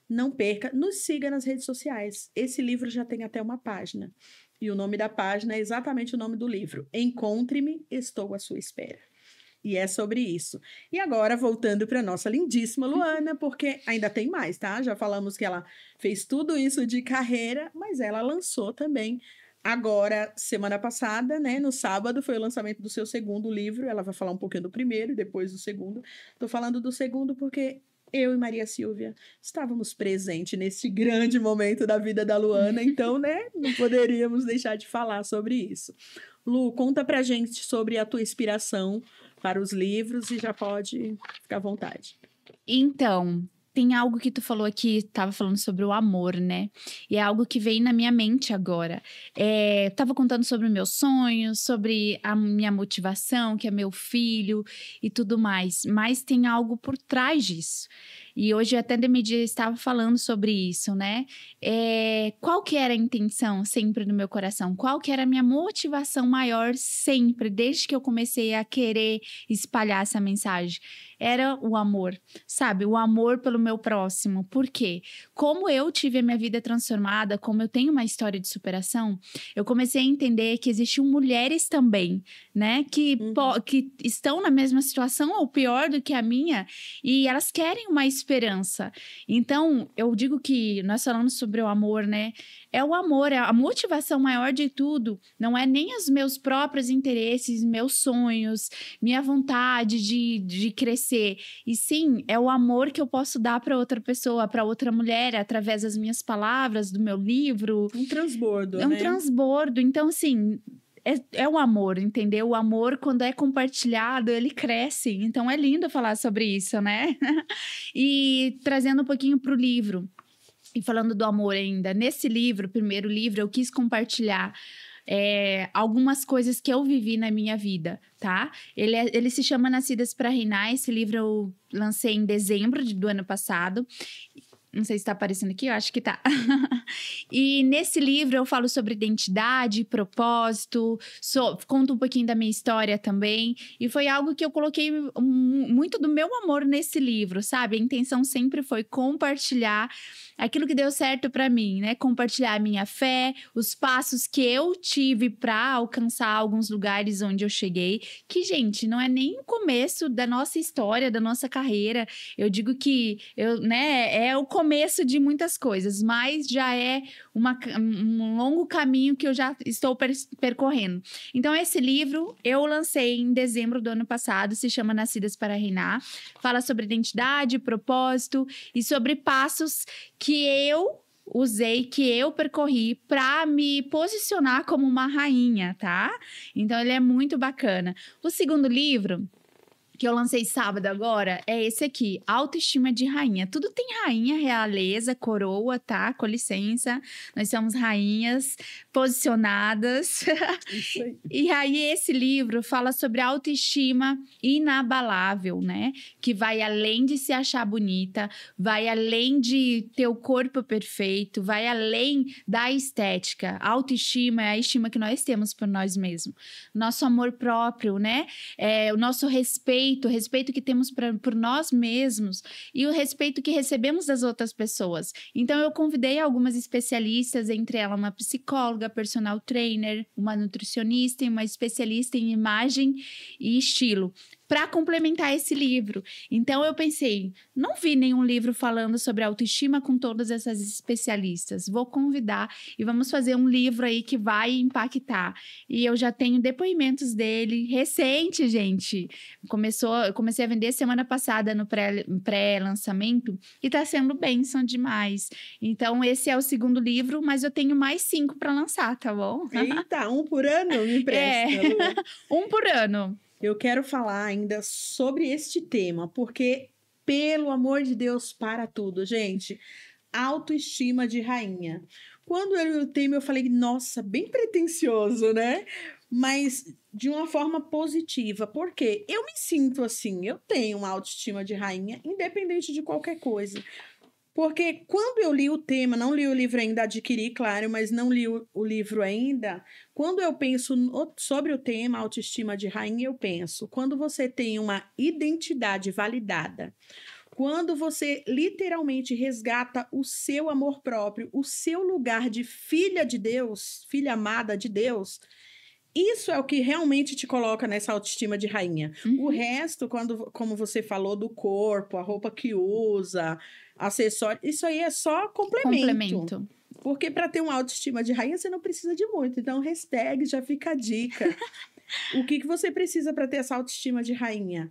Não perca, nos siga nas redes sociais. Esse livro já tem até uma página. E o nome da página é exatamente o nome do livro. Encontre-me, Estou à Sua Espera. E é sobre isso. E agora, voltando para nossa lindíssima Luana, porque ainda tem mais, tá? Já falamos que ela fez tudo isso de carreira, mas ela lançou também. Agora, semana passada, né, no sábado, foi o lançamento do seu segundo livro. Ela vai falar um pouquinho do primeiro e depois do segundo. Estou falando do segundo porque eu e Maria Silvia estávamos presentes nesse grande momento da vida da Luana, então, né, não poderíamos deixar de falar sobre isso. Lu, conta pra gente sobre a tua inspiração para os livros e já pode ficar à vontade.
Então, tem algo que tu falou aqui, tava falando sobre o amor, né? E é algo que veio na minha mente agora. Tava contando sobre meus sonhos, sobre a minha motivação, que é meu filho e tudo mais. Mas tem algo por trás disso. E hoje até de meio-dia estava falando sobre isso, né? Qual que era a intenção sempre no meu coração? Qual que era a minha motivação maior sempre, desde que eu comecei a querer espalhar essa mensagem? Era o amor, sabe? O amor pelo meu próximo. Por quê? Como eu tive a minha vida transformada, como eu tenho uma história de superação, eu comecei a entender que existiam mulheres também, né? Que estão na mesma situação ou pior do que a minha e elas querem uma esperança. Então, eu digo que nós falamos sobre o amor, né? É o amor, é a motivação maior de tudo. Não é nem os meus próprios interesses, meus sonhos, minha vontade de crescer. E sim, é o amor que eu posso dar para outra pessoa, para outra mulher, através das minhas palavras, do meu livro.
Um transbordo,
né? Um transbordo. Então, assim, é o amor, entendeu? O amor, quando é compartilhado, ele cresce. Então, é lindo falar sobre isso, né? E trazendo um pouquinho para o livro. E falando do amor ainda, nesse livro, primeiro livro, eu quis compartilhar algumas coisas que eu vivi na minha vida, tá? Ele se chama Nascidas para Reinar. Esse livro eu lancei em dezembro do ano passado. Não sei se está aparecendo aqui, eu acho que tá. E nesse livro eu falo sobre identidade, propósito, conto um pouquinho da minha história também. E foi algo que eu coloquei muito do meu amor nesse livro, sabe? A intenção sempre foi compartilhar aquilo que deu certo para mim, né? Compartilhar a minha fé, os passos que eu tive para alcançar alguns lugares onde eu cheguei. Que, gente, não é nem o começo da nossa história, da nossa carreira. Eu digo que é o começo de muitas coisas, mas já é um longo caminho que eu já estou percorrendo. Então, esse livro eu lancei em dezembro do ano passado, se chama Nascidas para Reinar. Fala sobre identidade, propósito e sobre passos que eu usei, que eu percorri para me posicionar como uma rainha, tá? Então, ele é muito bacana. O segundo livro que eu lancei sábado agora, é esse aqui, Autoestima de Rainha. Tudo tem rainha, realeza, coroa, tá? Com licença, nós somos rainhas posicionadas.
Isso aí.
E aí esse livro fala sobre autoestima inabalável, né? Que vai além de se achar bonita, vai além de ter o corpo perfeito, vai além da estética. A autoestima é a estima que nós temos por nós mesmos. Nosso amor próprio, né? O nosso respeito que temos por nós mesmos e o respeito que recebemos das outras pessoas. Então, eu convidei algumas especialistas, entre elas uma psicóloga, personal trainer, uma nutricionista e uma especialista em imagem e estilo, para complementar esse livro. Então, eu pensei, não vi nenhum livro falando sobre autoestima com todas essas especialistas. Vou convidar e vamos fazer um livro aí que vai impactar. E eu já tenho depoimentos dele, recente, gente. Eu comecei a vender semana passada no pré-lançamento e tá sendo bênção demais. Então, esse é o segundo livro, mas eu tenho mais 5 para lançar, tá bom?
Eita, 1 por ano? Me empresta.
1 por ano.
Eu quero falar ainda sobre este tema, porque, pelo amor de Deus, para tudo, gente. Autoestima de rainha. Quando eu li o tema, eu falei, nossa, bem pretensioso, né? Mas de uma forma positiva, porque eu me sinto assim, eu tenho uma autoestima de rainha, independente de qualquer coisa. Porque quando eu li o tema, não li o livro ainda, adquiri, claro, mas não li o livro ainda. Quando eu penso sobre o tema autoestima de rainha, eu penso, quando você tem uma identidade validada, quando você literalmente resgata o seu amor próprio, o seu lugar de filha de Deus, filha amada de Deus, Isso é o que realmente te coloca nessa autoestima de rainha. O resto, como você falou do corpo, a roupa que usa, acessório, isso aí é só complemento. Porque para ter uma autoestima de rainha, você não precisa de muito. Então, hashtag já fica a dica. O que você precisa para ter essa autoestima de rainha?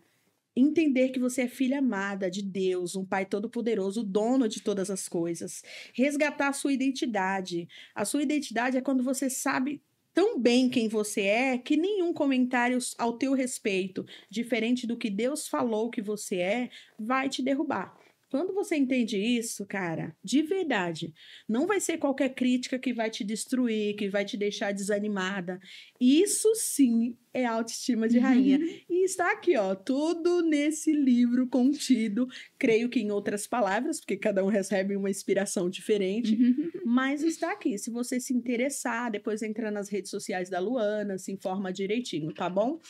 Entender que você é filha amada de Deus, um Pai todo-poderoso, o dono de todas as coisas. Resgatar a sua identidade. A sua identidade é quando você sabe tão bem quem você é, que nenhum comentário ao teu respeito, diferente do que Deus falou que você é, vai te derrubar. Quando você entende isso, cara, de verdade, não vai ser qualquer crítica que vai te destruir, que vai te deixar desanimada. Isso sim é autoestima de rainha. E está aqui, ó, tudo nesse livro contido, creio que em outras palavras, porque cada um recebe uma inspiração diferente, mas está aqui. Se você se interessar, depois entra nas redes sociais da Luana, se informa direitinho, tá bom?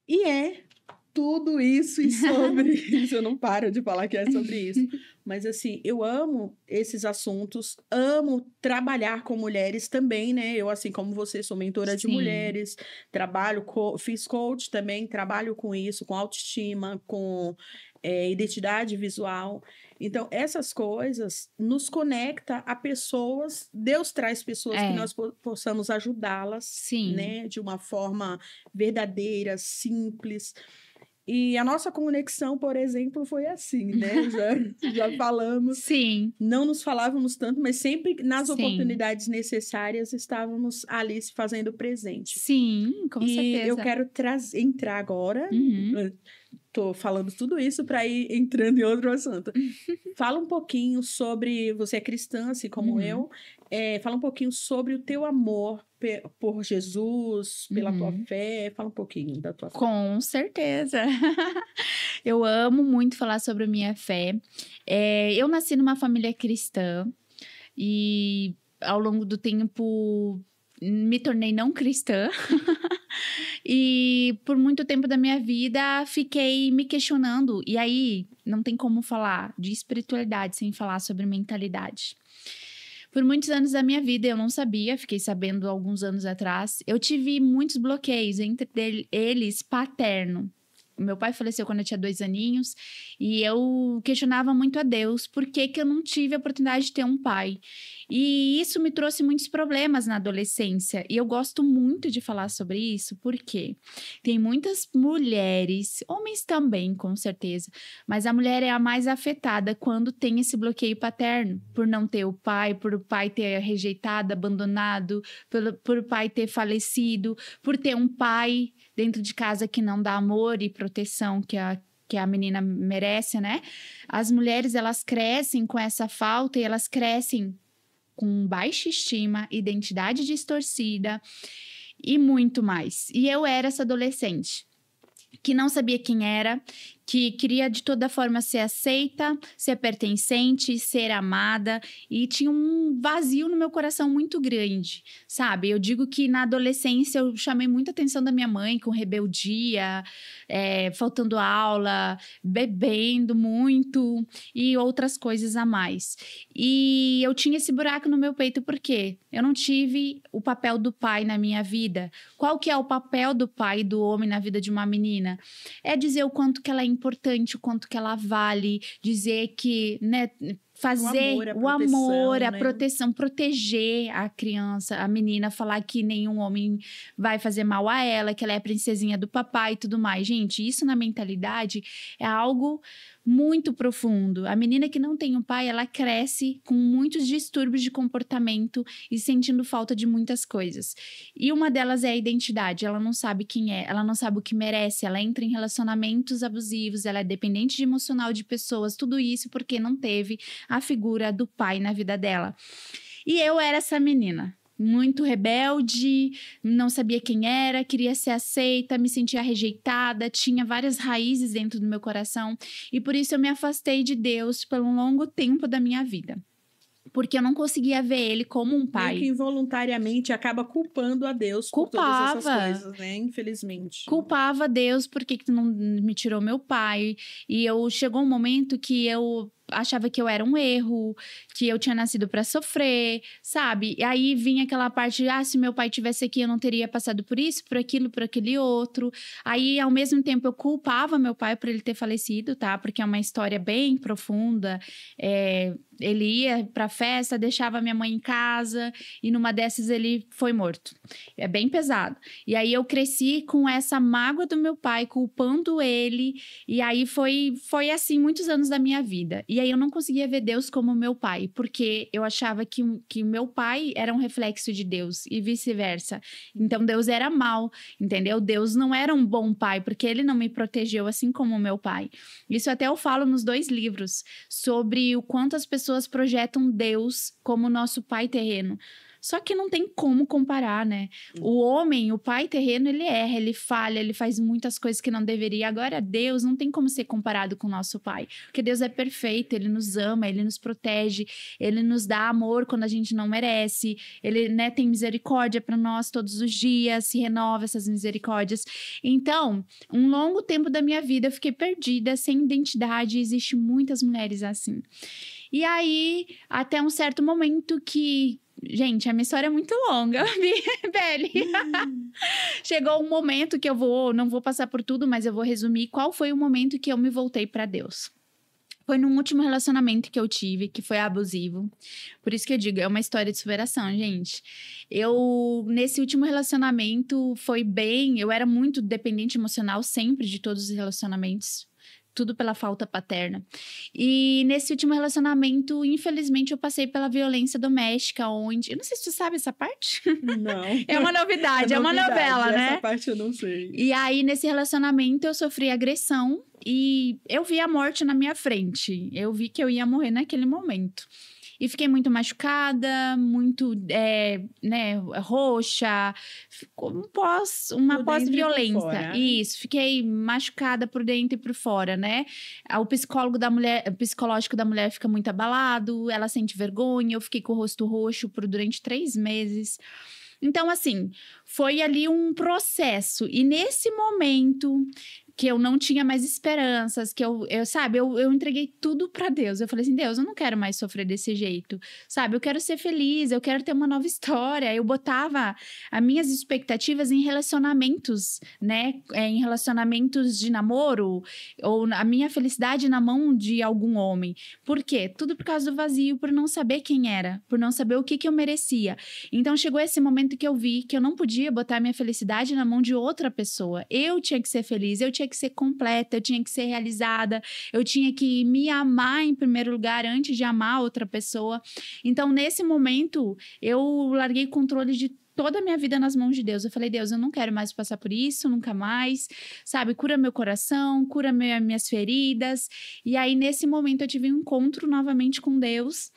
E tudo isso e sobre isso. Eu não paro de falar que é sobre isso. Mas, assim, eu amo esses assuntos, amo trabalhar com mulheres também, né? Eu, assim como você, sou mentora de mulheres, fiz coach também, trabalho com isso, com autoestima, com identidade visual. Então, essas coisas nos conecta a pessoas. Deus traz pessoas que nós possamos ajudá-las, né? De uma forma verdadeira, simples. E a nossa conexão, por exemplo, foi assim, né? Já falamos.
Sim.
Não nos falávamos tanto, mas sempre nas oportunidades necessárias estávamos ali se fazendo presente.
Sim, com certeza.
E eu quero entrar agora. Tô falando tudo isso para ir entrando em outro assunto. Fala um pouquinho sobre... Você é cristã, assim como eu. Fala um pouquinho sobre o teu amor por Jesus, pela tua fé. Fala um pouquinho da tua fé.
Com certeza. Eu amo muito falar sobre a minha fé. Eu nasci numa família cristã e ao longo do tempo me tornei não cristã. E por muito tempo da minha vida fiquei me questionando. E aí não tem como falar de espiritualidade sem falar sobre mentalidade. Por muitos anos da minha vida eu não sabia, fiquei sabendo alguns anos atrás. Eu tive muitos bloqueios, entre eles paterno. Meu pai faleceu quando eu tinha 2 aninhos e eu questionava muito a Deus por que eu não tive a oportunidade de ter um pai. E isso me trouxe muitos problemas na adolescência. E eu gosto muito de falar sobre isso porque tem muitas mulheres, homens também, com certeza, mas a mulher é a mais afetada quando tem esse bloqueio paterno, por não ter o pai, por o pai ter rejeitado, abandonado, por o pai ter falecido, por ter um pai dentro de casa que não dá amor e proteção que a menina merece, né? As mulheres, elas crescem com essa falta e elas crescem com baixa estima, identidade distorcida e muito mais. E eu era essa adolescente que não sabia quem era, que queria de toda forma ser aceita, ser pertencente, ser amada, e tinha um vazio no meu coração muito grande, sabe? Eu digo que na adolescência eu chamei muita atenção da minha mãe com rebeldia, faltando aula, bebendo muito e outras coisas a mais. E eu tinha esse buraco no meu peito porque eu não tive o papel do pai na minha vida. Qual que é o papel do pai e do homem na vida de uma menina? É dizer o quanto que ela é importante, o quanto que ela vale, dizer que, né, fazer o amor, a proteção, proteger a criança, a menina, falar que nenhum homem vai fazer mal a ela, que ela é a princesinha do papai e tudo mais. Gente, isso na mentalidade é algo muito profundo. A menina que não tem um pai, ela cresce com muitos distúrbios de comportamento e sentindo falta de muitas coisas. E uma delas é a identidade. Ela não sabe quem é, ela não sabe o que merece, ela entra em relacionamentos abusivos, ela é dependente de emocional de pessoas, tudo isso porque não teve a figura do pai na vida dela. E eu era essa menina. Muito rebelde, não sabia quem era, queria ser aceita, me sentia rejeitada, tinha várias raízes dentro do meu coração e por isso eu me afastei de Deus por um longo tempo da minha vida. Porque eu não conseguia ver ele como um pai.
Meio que involuntariamente acaba culpando a Deus por todas essas coisas, né? Infelizmente.
Culpava Deus, por que tu não me tirou meu pai? E chegou um momento que eu achava que eu era um erro, que eu tinha nascido para sofrer, sabe? E aí vinha aquela parte de, se meu pai tivesse aqui, eu não teria passado por isso, por aquilo, por aquele outro. Aí, ao mesmo tempo, eu culpava meu pai por ele ter falecido, tá? Porque é uma história bem profunda. Ele ia pra festa, deixava minha mãe em casa e numa dessas ele foi morto. É bem pesado. E aí eu cresci com essa mágoa do meu pai, culpando ele. E aí foi assim muitos anos da minha vida. E aí eu não conseguia ver Deus como meu pai, porque eu achava que meu pai era um reflexo de Deus e vice-versa. Então Deus era mau, entendeu? Deus não era um bom pai, porque ele não me protegeu assim como o meu pai. Isso até eu falo nos 2 livros, sobre o quanto as pessoas projetam Deus como nosso pai terreno. Só que não tem como comparar, né? O homem, o pai terreno, ele erra, ele falha, ele faz muitas coisas que não deveria. Agora, Deus não tem como ser comparado com o nosso pai. Porque Deus é perfeito, ele nos ama, ele nos protege, ele nos dá amor quando a gente não merece. Ele, né, tem misericórdia para nós todos os dias, se renova essas misericórdias. Então, um longo tempo da minha vida eu fiquei perdida, sem identidade. Existem muitas mulheres assim. E aí, até um certo momento que... Gente, a minha história é muito longa, Beli. Chegou um momento que não vou passar por tudo, mas eu vou resumir qual foi o momento que eu me voltei para Deus. Foi num último relacionamento que eu tive, que foi abusivo. Por isso que eu digo, é uma história de superação, gente. Nesse último relacionamento, eu era muito dependente emocional sempre de todos os relacionamentos. Tudo pela falta paterna. E nesse último relacionamento, infelizmente, eu passei pela violência doméstica, onde... Eu não sei se tu sabe essa parte.
Não.
É uma novidade, é uma novela, né?
Essa parte eu não sei.
E aí, nesse relacionamento, eu sofri agressão e eu vi a morte na minha frente. Eu vi que eu ia morrer naquele momento. E fiquei muito machucada, muito, roxa, uma pós-violência. Isso, fiquei machucada por dentro e por fora, né? O psicológico da mulher fica muito abalado, ela sente vergonha, eu fiquei com o rosto roxo durante 3 meses. Então, assim, foi ali um processo. E nesse momento... que eu não tinha mais esperanças, que eu entreguei tudo pra Deus. Eu falei assim, Deus, eu não quero mais sofrer desse jeito, sabe? Eu quero ser feliz, eu quero ter uma nova história. Eu botava as minhas expectativas em relacionamentos, né? Em relacionamentos de namoro, ou a minha felicidade na mão de algum homem. Por quê? Tudo por causa do vazio, por não saber quem era, por não saber o que eu merecia. Então, chegou esse momento que eu vi que eu não podia botar minha felicidade na mão de outra pessoa. Eu tinha que ser feliz, eu tinha que ser completa, eu tinha que ser realizada, eu tinha que me amar em primeiro lugar antes de amar outra pessoa. Então, nesse momento, eu larguei o controle de toda a minha vida nas mãos de Deus. Eu falei, Deus, eu não quero mais passar por isso, nunca mais, sabe? Cura meu coração, cura minhas feridas. E aí, nesse momento, eu tive um encontro novamente com Deus,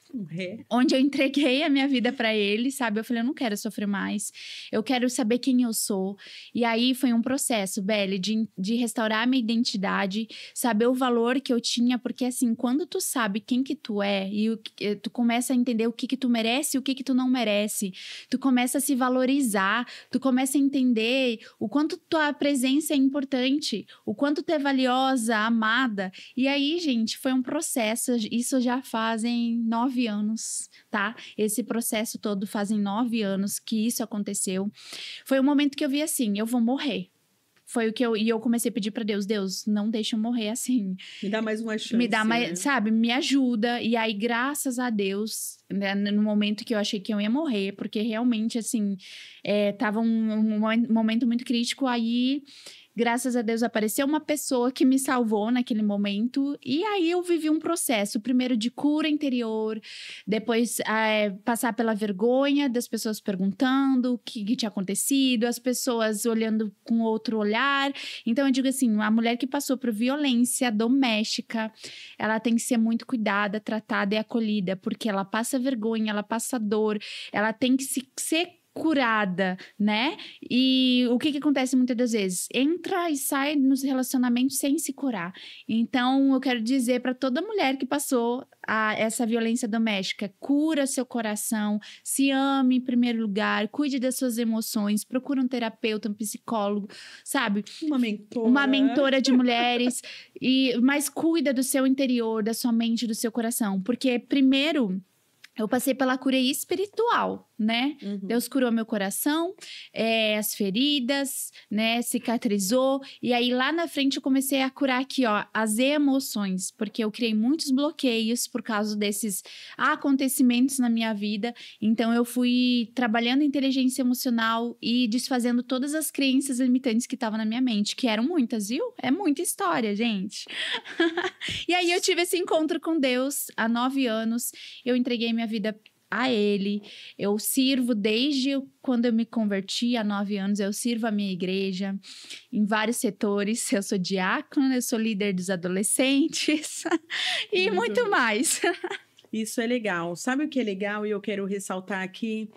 onde eu entreguei a minha vida para Ele, sabe? Eu falei, eu não quero sofrer mais, eu quero saber quem eu sou. E aí, foi um processo, Beli, de restaurar a minha identidade, saber o valor que eu tinha, porque assim, quando tu sabe quem que tu é, e tu começa a entender o que tu merece e o que tu não merece, tu começa a se valorizar, tu começa a entender o quanto tua presença é importante, o quanto tu é valiosa, amada. E aí, gente, foi um processo, isso já fazem 9 anos, tá? Esse processo todo fazem 9 anos que isso aconteceu. Foi um momento que eu vi assim, eu vou morrer. Foi o que eu comecei a pedir pra Deus, Deus, não deixa eu morrer assim.
Me dá mais uma chance.
Me dá mais, né? Sabe, me ajuda. E aí, graças a Deus, né, no momento que eu achei que eu ia morrer, porque realmente, assim, tava um momento muito crítico, aí... Graças a Deus apareceu uma pessoa que me salvou naquele momento. E aí eu vivi um processo, primeiro de cura interior, depois passar pela vergonha das pessoas perguntando o que tinha acontecido, as pessoas olhando com outro olhar. Então eu digo assim, a mulher que passou por violência doméstica, ela tem que ser muito cuidada, tratada e acolhida, porque ela passa vergonha, ela passa dor, ela tem que ser curada, né? E o que acontece muitas das vezes? Entra e sai nos relacionamentos sem se curar. Então, eu quero dizer para toda mulher que passou essa violência doméstica, cura seu coração, se ame em primeiro lugar, cuide das suas emoções, procura um terapeuta, um psicólogo, sabe? Uma mentora de mulheres, mas cuida do seu interior, da sua mente, do seu coração. Porque, primeiro, eu passei pela cura espiritual, né?
Uhum.
Deus curou meu coração, as feridas, né? Cicatrizou. E aí, lá na frente, eu comecei a curar aqui, ó, as emoções. Porque eu criei muitos bloqueios por causa desses acontecimentos na minha vida. Então, eu fui trabalhando inteligência emocional e desfazendo todas as crenças limitantes que estavam na minha mente. Que eram muitas, viu? É muita história, gente. E aí, eu tive esse encontro com Deus há 9 anos. Eu entreguei minha vida a Ele. Eu sirvo desde quando eu me converti, há 9 anos. Eu sirvo a minha igreja em vários setores. Eu sou diácono, eu sou líder dos adolescentes e muito mais.
Isso é legal. Sabe o que é legal? E eu quero ressaltar aqui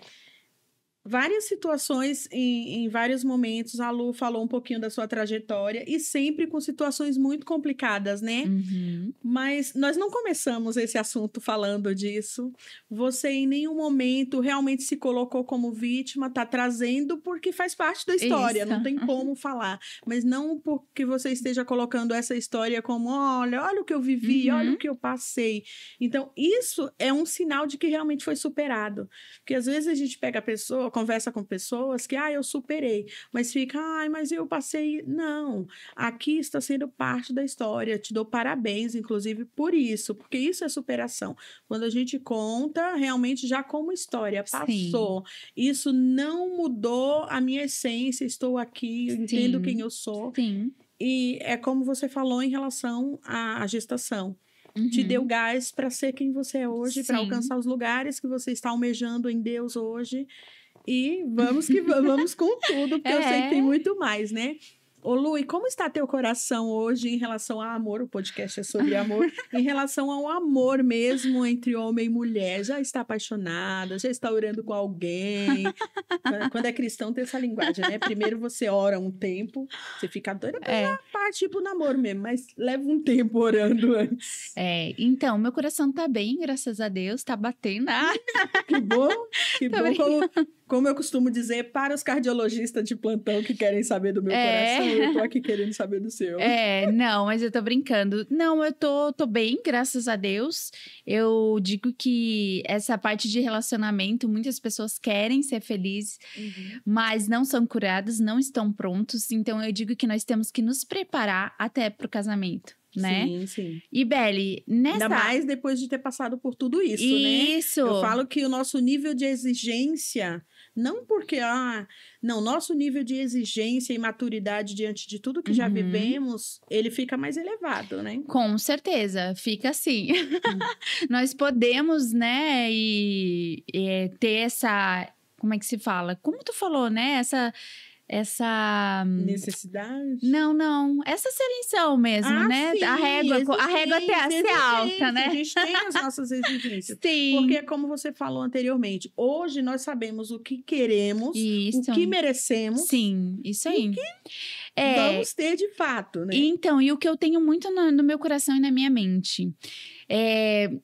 várias situações, em vários momentos, a Lu falou um pouquinho da sua trajetória e sempre com situações muito complicadas, né?
Uhum.
Mas nós não começamos esse assunto falando disso. Você em nenhum momento realmente se colocou como vítima, tá trazendo porque faz parte da história,
Isso.
não tem como falar. Mas não porque você esteja colocando essa história como, olha o que eu vivi,
Uhum.
olha o que eu passei. Então, isso é um sinal de que realmente foi superado. Porque às vezes a gente pega a pessoa, conversa com pessoas que, eu superei, mas fica, mas eu passei. Não, aqui está sendo parte da história, te dou parabéns, inclusive, por isso, porque isso é superação. Quando a gente conta, realmente já como história, passou. Sim. Isso não mudou a minha essência, estou aqui, eu entendo quem eu sou.
Sim.
E é como você falou em relação à gestação.
Uhum.
Te deu gás para ser quem você é hoje, para alcançar os lugares que você está almejando em Deus hoje. E vamos que vamos com tudo, porque eu sei que tem muito mais, né? Ô, Lu, e como está teu coração hoje em relação ao amor? O podcast é sobre amor. Em relação ao amor mesmo entre homem e mulher. Já está apaixonada? Já está orando com alguém? Quando é cristão tem essa linguagem, né? Primeiro você ora um tempo, você fica doida pra partir pro namoro mesmo, mas leva um tempo orando antes.
Então, meu coração tá bem, graças a Deus, tá batendo.
Que bom, que bom. Como eu costumo dizer, para os cardiologistas de plantão que querem saber do meu coração, eu tô aqui querendo saber do seu.
Não, mas eu tô brincando. Não, eu tô bem, graças a Deus. Eu digo que essa parte de relacionamento, muitas pessoas querem ser felizes, mas não são curadas, não estão prontos. Então, eu digo que nós temos que nos preparar até pro casamento. Né?
Sim, sim.
E Beli, nessa...
Ainda mais depois de ter passado por tudo isso, né?
Isso.
Eu falo que o nosso nível de exigência, não porque, nosso nível de exigência e maturidade diante de tudo que já vivemos, ele fica mais elevado, né?
Com certeza, fica assim. Nós podemos, né, ter essa... Como é que se fala? Como tu falou, né? Essa
necessidade?
Não. Essa seleção mesmo, né?
Sim,
a régua até ser alta, né?
A gente tem as nossas exigências.
Sim.
Porque, como você falou anteriormente, hoje nós sabemos o que queremos,
isso.
o que merecemos.
Sim, isso aí.
E o que vamos ter de fato, né?
Então, e o que eu tenho muito no meu coração e na minha mente...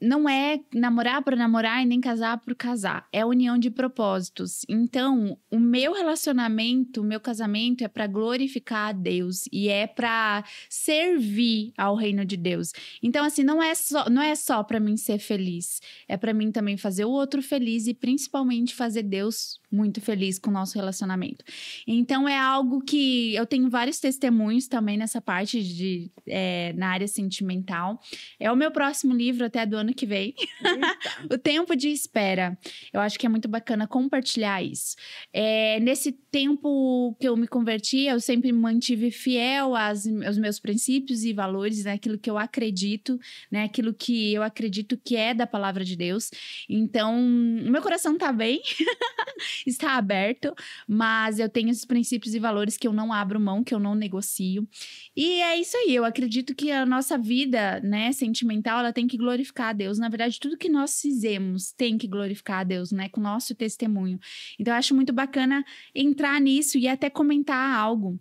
não é namorar por namorar e nem casar por casar. É união de propósitos. Então, o meu relacionamento, o meu casamento é para glorificar a Deus e é para servir ao reino de Deus. Então, assim, não é só para mim ser feliz. É para mim também fazer o outro feliz e principalmente fazer Deus muito feliz com o nosso relacionamento. Então, é algo que eu tenho vários testemunhos também nessa parte na área sentimental. É o meu próximo livro até do ano que vem. O Tempo de Espera. Eu acho que é muito bacana compartilhar isso. Nesse tempo que eu me converti, eu sempre me mantive fiel aos meus princípios e valores, né? Aquilo que eu acredito, né? Aquilo que eu acredito que é da palavra de Deus. Então, meu coração tá bem, está aberto, mas eu tenho esses princípios e valores que eu não abro mão, que eu não negocio. E é isso aí, eu acredito que a nossa vida, né, sentimental, ela tem tem que glorificar a Deus. Na verdade, tudo que nós fizemos tem que glorificar a Deus, né? Com o nosso testemunho. Então, eu acho muito bacana entrar nisso e até comentar algo.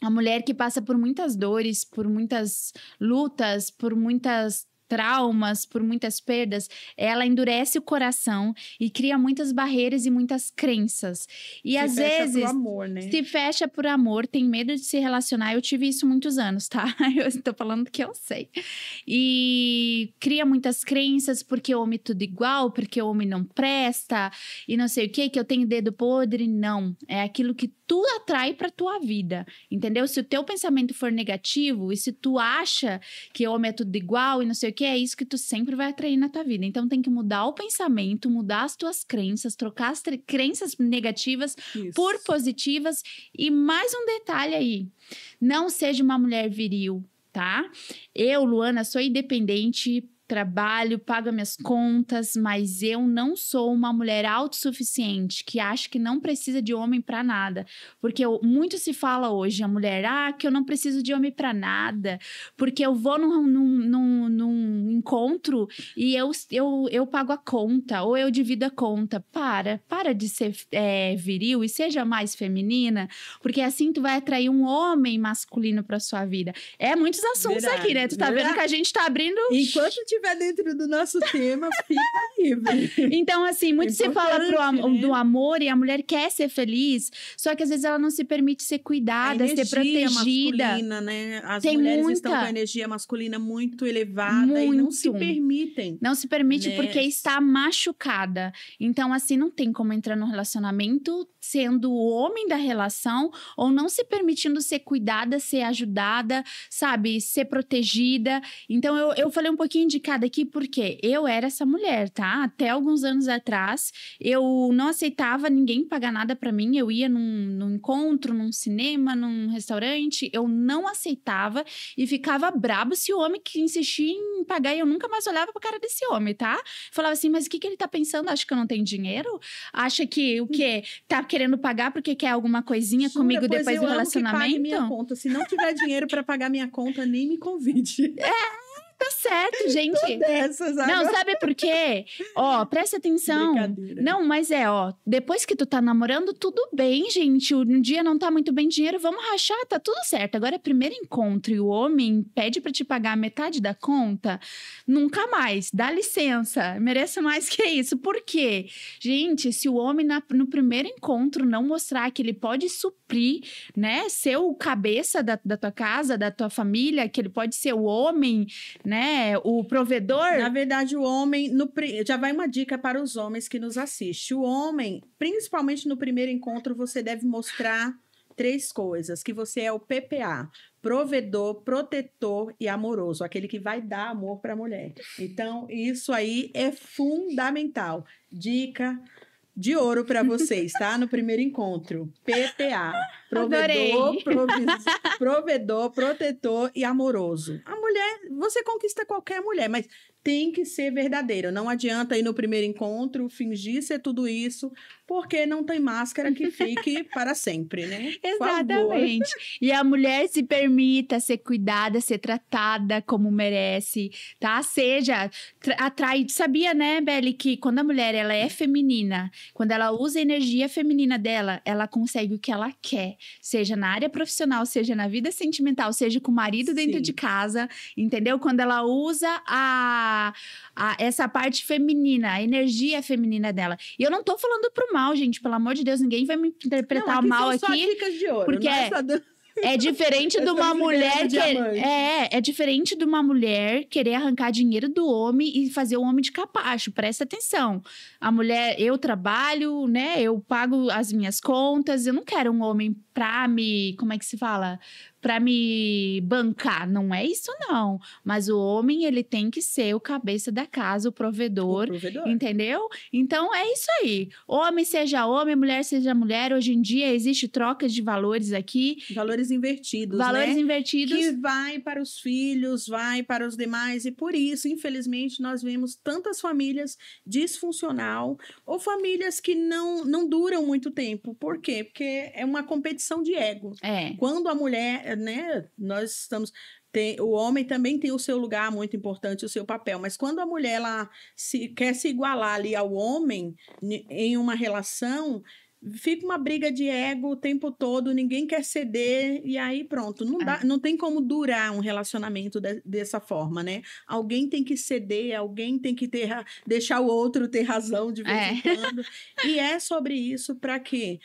A mulher que passa por muitas dores, por muitas lutas, por muitas traumas, por muitas perdas, ela endurece o coração e cria muitas barreiras e muitas crenças. E às vezes
Se fecha por amor, né?
Se fecha por amor, tem medo de se relacionar. Eu tive isso muitos anos, tá? Eu estou falando que eu sei. E cria muitas crenças, porque o homem é tudo igual, porque o homem não presta, e não sei o quê, que eu tenho dedo podre. Não, é aquilo que tu atrai pra tua vida, entendeu? Se o teu pensamento for negativo, e se tu acha que o homem é tudo igual e não sei o que, é isso que tu sempre vai atrair na tua vida. Então, tem que mudar o pensamento, mudar as tuas crenças, trocar as crenças negativas por positivas. E mais um detalhe aí, não seja uma mulher viril, tá? Eu, Luana, sou independente, trabalho, pago minhas contas, mas eu não sou uma mulher autossuficiente que acha que não precisa de homem para nada. Porque muito se fala hoje, a mulher, que eu não preciso de homem para nada, porque eu vou num encontro e eu pago a conta, ou eu divido a conta. Para de ser viril e seja mais feminina, porque assim tu vai atrair um homem masculino para sua vida. É muitos assuntos aqui, né? Tu tá vendo que a gente tá abrindo...
Enquanto estiver dentro do nosso tema, fica livre.
Então, assim, muito se fala do amor e a mulher quer ser feliz, só que às vezes ela não se permite ser cuidada, ser protegida.
Masculina, né? As mulheres estão com a energia masculina muito elevada e não se permitem.
Não se permite,
né?
Porque está machucada. Então, assim, não tem como entrar num relacionamento sendo o homem da relação ou não se permitindo ser cuidada, ser ajudada, sabe? Ser protegida. Então, eu falei um pouquinho de cada aqui porque eu era essa mulher, tá? Até alguns anos atrás, eu não aceitava ninguém pagar nada pra mim. Eu ia num encontro, num cinema, num restaurante, eu não aceitava e ficava brabo se o homem que insistia em pagar e eu nunca mais olhava pra cara desse homem, tá? Falava assim, mas o que ele tá pensando? Acha que eu não tenho dinheiro? Acha que o quê? Tá querendo pagar porque quer alguma coisinha comigo depois do relacionamento?
Que pague minha conta. Se não tiver dinheiro pra pagar minha conta, nem me convide.
Tá certo, gente.
Dessas,
não, sabe por quê? Ó, presta atenção. Não, mas depois que tu tá namorando, tudo bem, gente. Um dia não tá muito bem dinheiro, vamos rachar, tá tudo certo. Agora é primeiro encontro e o homem pede pra te pagar metade da conta, nunca mais. Dá licença, mereço mais que isso. Por quê? Gente, se o homem no primeiro encontro não mostrar que ele pode suprir, né, ser o cabeça da tua casa, da tua família, que ele pode ser o homem, né, o provedor.
Na verdade, o homem, já vai uma dica para os homens que nos assistem. O homem, principalmente no primeiro encontro, você deve mostrar 3 coisas, que você é o PPA, provedor, protetor e amoroso, aquele que vai dar amor para a mulher. Então, isso aí é fundamental. Dica de ouro para vocês, tá? No primeiro encontro. PPA. Provedor, protetor e amoroso. A mulher, você conquista qualquer mulher, mas tem que ser verdadeiro. Não adianta ir no primeiro encontro, fingir ser tudo isso, porque não tem máscara que fique para sempre, né?
Exatamente. E a mulher se permita ser cuidada, ser tratada como merece, tá? Seja atraída. Sabia, né, Beli, que quando a mulher ela é feminina, quando ela usa a energia feminina dela, ela consegue o que ela quer. Seja na área profissional, seja na vida sentimental, seja com o marido dentro de casa, entendeu? Quando ela usa essa parte feminina, a energia feminina dela. E eu não tô falando pro mal, gente, pelo amor de Deus, ninguém vai me interpretar mal aqui.
Só dicas de ouro,
porque é diferente de uma mulher é diferente de uma mulher querer arrancar dinheiro do homem e fazer o homem de capacho. Presta atenção. A mulher, eu trabalho, né? Eu pago as minhas contas. Eu não quero um homem pra me, como é que se fala? Pra me bancar. Não é isso, não. Mas o homem, ele tem que ser o cabeça da casa, o provedor. Entendeu? Então, é isso aí. Homem seja homem, mulher seja mulher. Hoje em dia, existe trocas de valores aqui.
Valores invertidos,
Valores
né?
invertidos.
Que vai para os filhos, vai para os demais. E por isso, infelizmente, nós vemos tantas famílias disfuncional ou famílias que não duram muito tempo. Por quê? Porque é uma competição de ego. Quando a mulher, né, nós estamos... O homem também tem o seu lugar muito importante, o seu papel. Mas quando a mulher ela quer se igualar ali ao homem em uma relação, fica uma briga de ego o tempo todo, ninguém quer ceder, e aí pronto. Não tem como durar um relacionamento dessa forma, né? Alguém tem que ceder, alguém tem que deixar o outro ter razão de vez em quando. E é sobre isso para quê?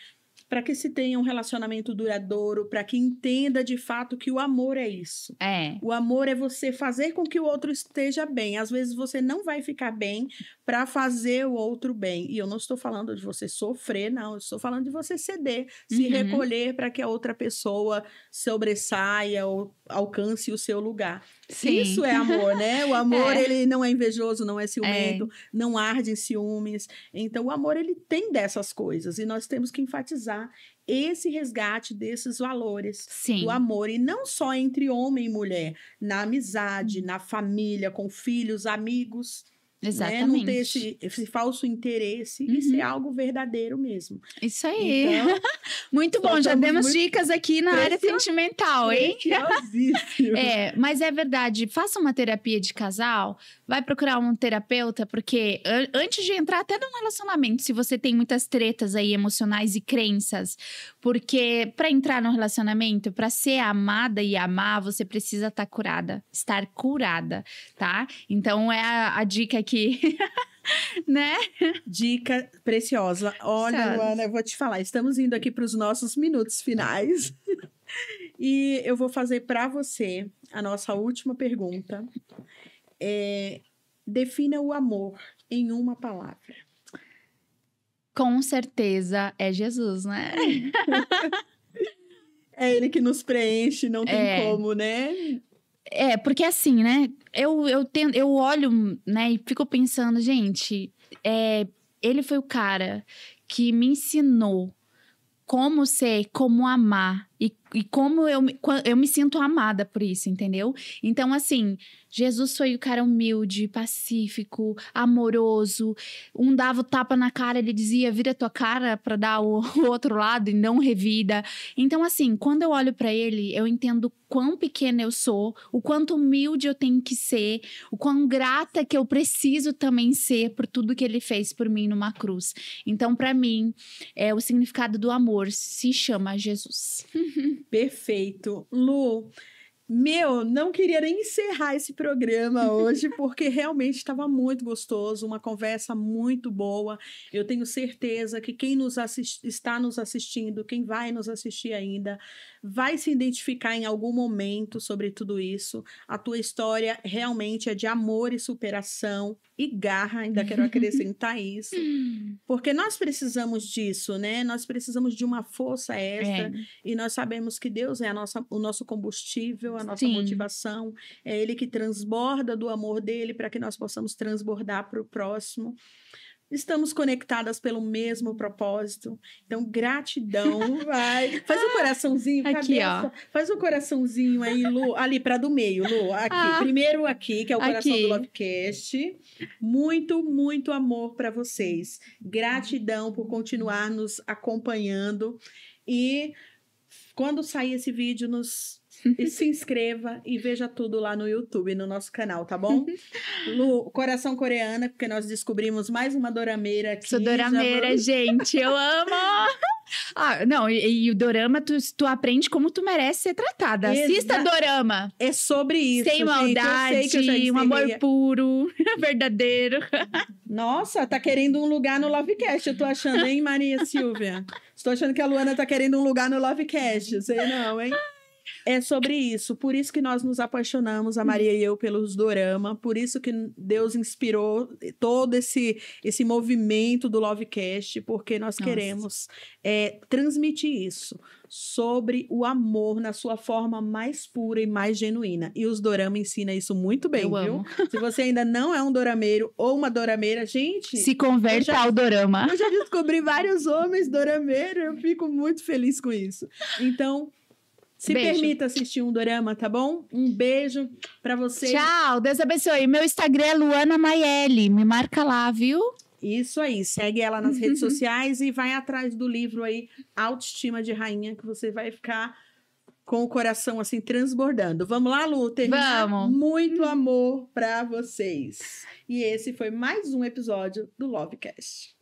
Para que se tenha um relacionamento duradouro, para que entenda de fato que o amor é isso. O amor é você fazer com que o outro esteja bem. Às vezes você não vai ficar bem para fazer o outro bem. E eu não estou falando de você sofrer, não. Eu estou falando de você ceder, se recolher para que a outra pessoa sobressaia ou alcance o seu lugar. Sim. Isso é amor, né? O amor, ele não é invejoso, não é ciumento, não arde em ciúmes. Então, o amor, ele tem dessas coisas. E nós temos que enfatizar esse resgate desses valores do amor. E não só entre homem e mulher, na amizade, na família, com filhos, amigos. Exatamente. Né? Não ter esse falso interesse e ser algo verdadeiro mesmo.
Isso aí. Então, muito bom, já demos dicas aqui na área sentimental, hein? Mas é verdade, faça uma terapia de casal, vai procurar um terapeuta, porque antes de entrar até num relacionamento, se você tem muitas tretas aí emocionais e crenças, porque para entrar num relacionamento, para ser amada e amar, você precisa estar curada, tá? Então é a dica aqui. Né?
Dica preciosa. Olha, Luana, eu vou te falar, estamos indo aqui para os nossos minutos finais e eu vou fazer para você a nossa última pergunta. Defina o amor em uma palavra.
Com certeza é Jesus, né?
É ele que nos preenche, não tem como, né?
Porque assim, né? Eu olho, né, e fico pensando, gente, ele foi o cara que me ensinou como ser, como amar e como eu me sinto amada por isso, entendeu? Então, assim, Jesus foi o cara humilde, pacífico, amoroso. Um dava o tapa na cara, ele dizia, vira tua cara pra dar o outro lado e não revida. Então, assim, quando eu olho pra ele, eu entendo quão pequena eu sou, o quanto humilde eu tenho que ser, o quão grata que eu preciso também ser por tudo que ele fez por mim numa cruz. Então, pra mim, o significado do amor se chama Jesus.
Perfeito. Lu, não queria nem encerrar esse programa hoje, porque realmente estava muito gostoso, uma conversa muito boa. Eu tenho certeza que quem está nos assistindo, quem vai nos assistir ainda, vai se identificar em algum momento sobre tudo isso. A tua história realmente é de amor e superação e garra, ainda quero acrescentar isso, porque nós precisamos disso, né? Nós precisamos de uma força extra e nós sabemos que Deus é o nosso combustível, a nossa motivação, é Ele que transborda do amor dele para que nós possamos transbordar para o próximo. Estamos conectadas pelo mesmo propósito. Então, gratidão. Vai. Faz um coraçãozinho.
Aqui, ó.
Faz um coraçãozinho aí, Lu. Ali, para do meio, Lu. Aqui. Primeiro aqui, que é o coração do Lovecast. Muito, muito amor para vocês. Gratidão por continuar nos acompanhando. E quando sair esse vídeo, se inscreva e veja tudo lá no YouTube, no nosso canal, tá bom? Lu, coração coreana, porque nós descobrimos mais uma dorameira aqui.
Sou dorameira, gente, eu amo! Não, e o dorama, tu aprende como tu merece ser tratada. Assista dorama.
É sobre isso,
sem maldade, um amor puro, verdadeiro.
Nossa, tá querendo um lugar no Lovecast, eu tô achando, hein, Maria Silvia? Estou achando que a Luana tá querendo um lugar no Lovecast, sei não, hein? É sobre isso, por isso que nós nos apaixonamos, a Maria e eu, pelos dorama, por isso que Deus inspirou todo esse movimento do Lovecast, porque nós queremos transmitir isso, sobre o amor na sua forma mais pura e mais genuína. E os dorama ensinam isso muito bem, viu? Amo. Se você ainda não é um dorameiro ou uma dorameira, gente...
Se converta ao dorama.
Eu já descobri vários homens dorameiros, eu fico muito feliz com isso. Então... permita assistir um dorama, tá bom? Um beijo pra vocês.
Tchau, Deus abençoe. Meu Instagram é Luana Maielli. Me marca lá, viu?
Isso aí, segue ela nas redes sociais e vai atrás do livro aí, Autoestima de Rainha, que você vai ficar com o coração assim transbordando. Vamos lá, Lu? Terminar?
Vamos!
Muito amor para vocês. E esse foi mais um episódio do Lovecast.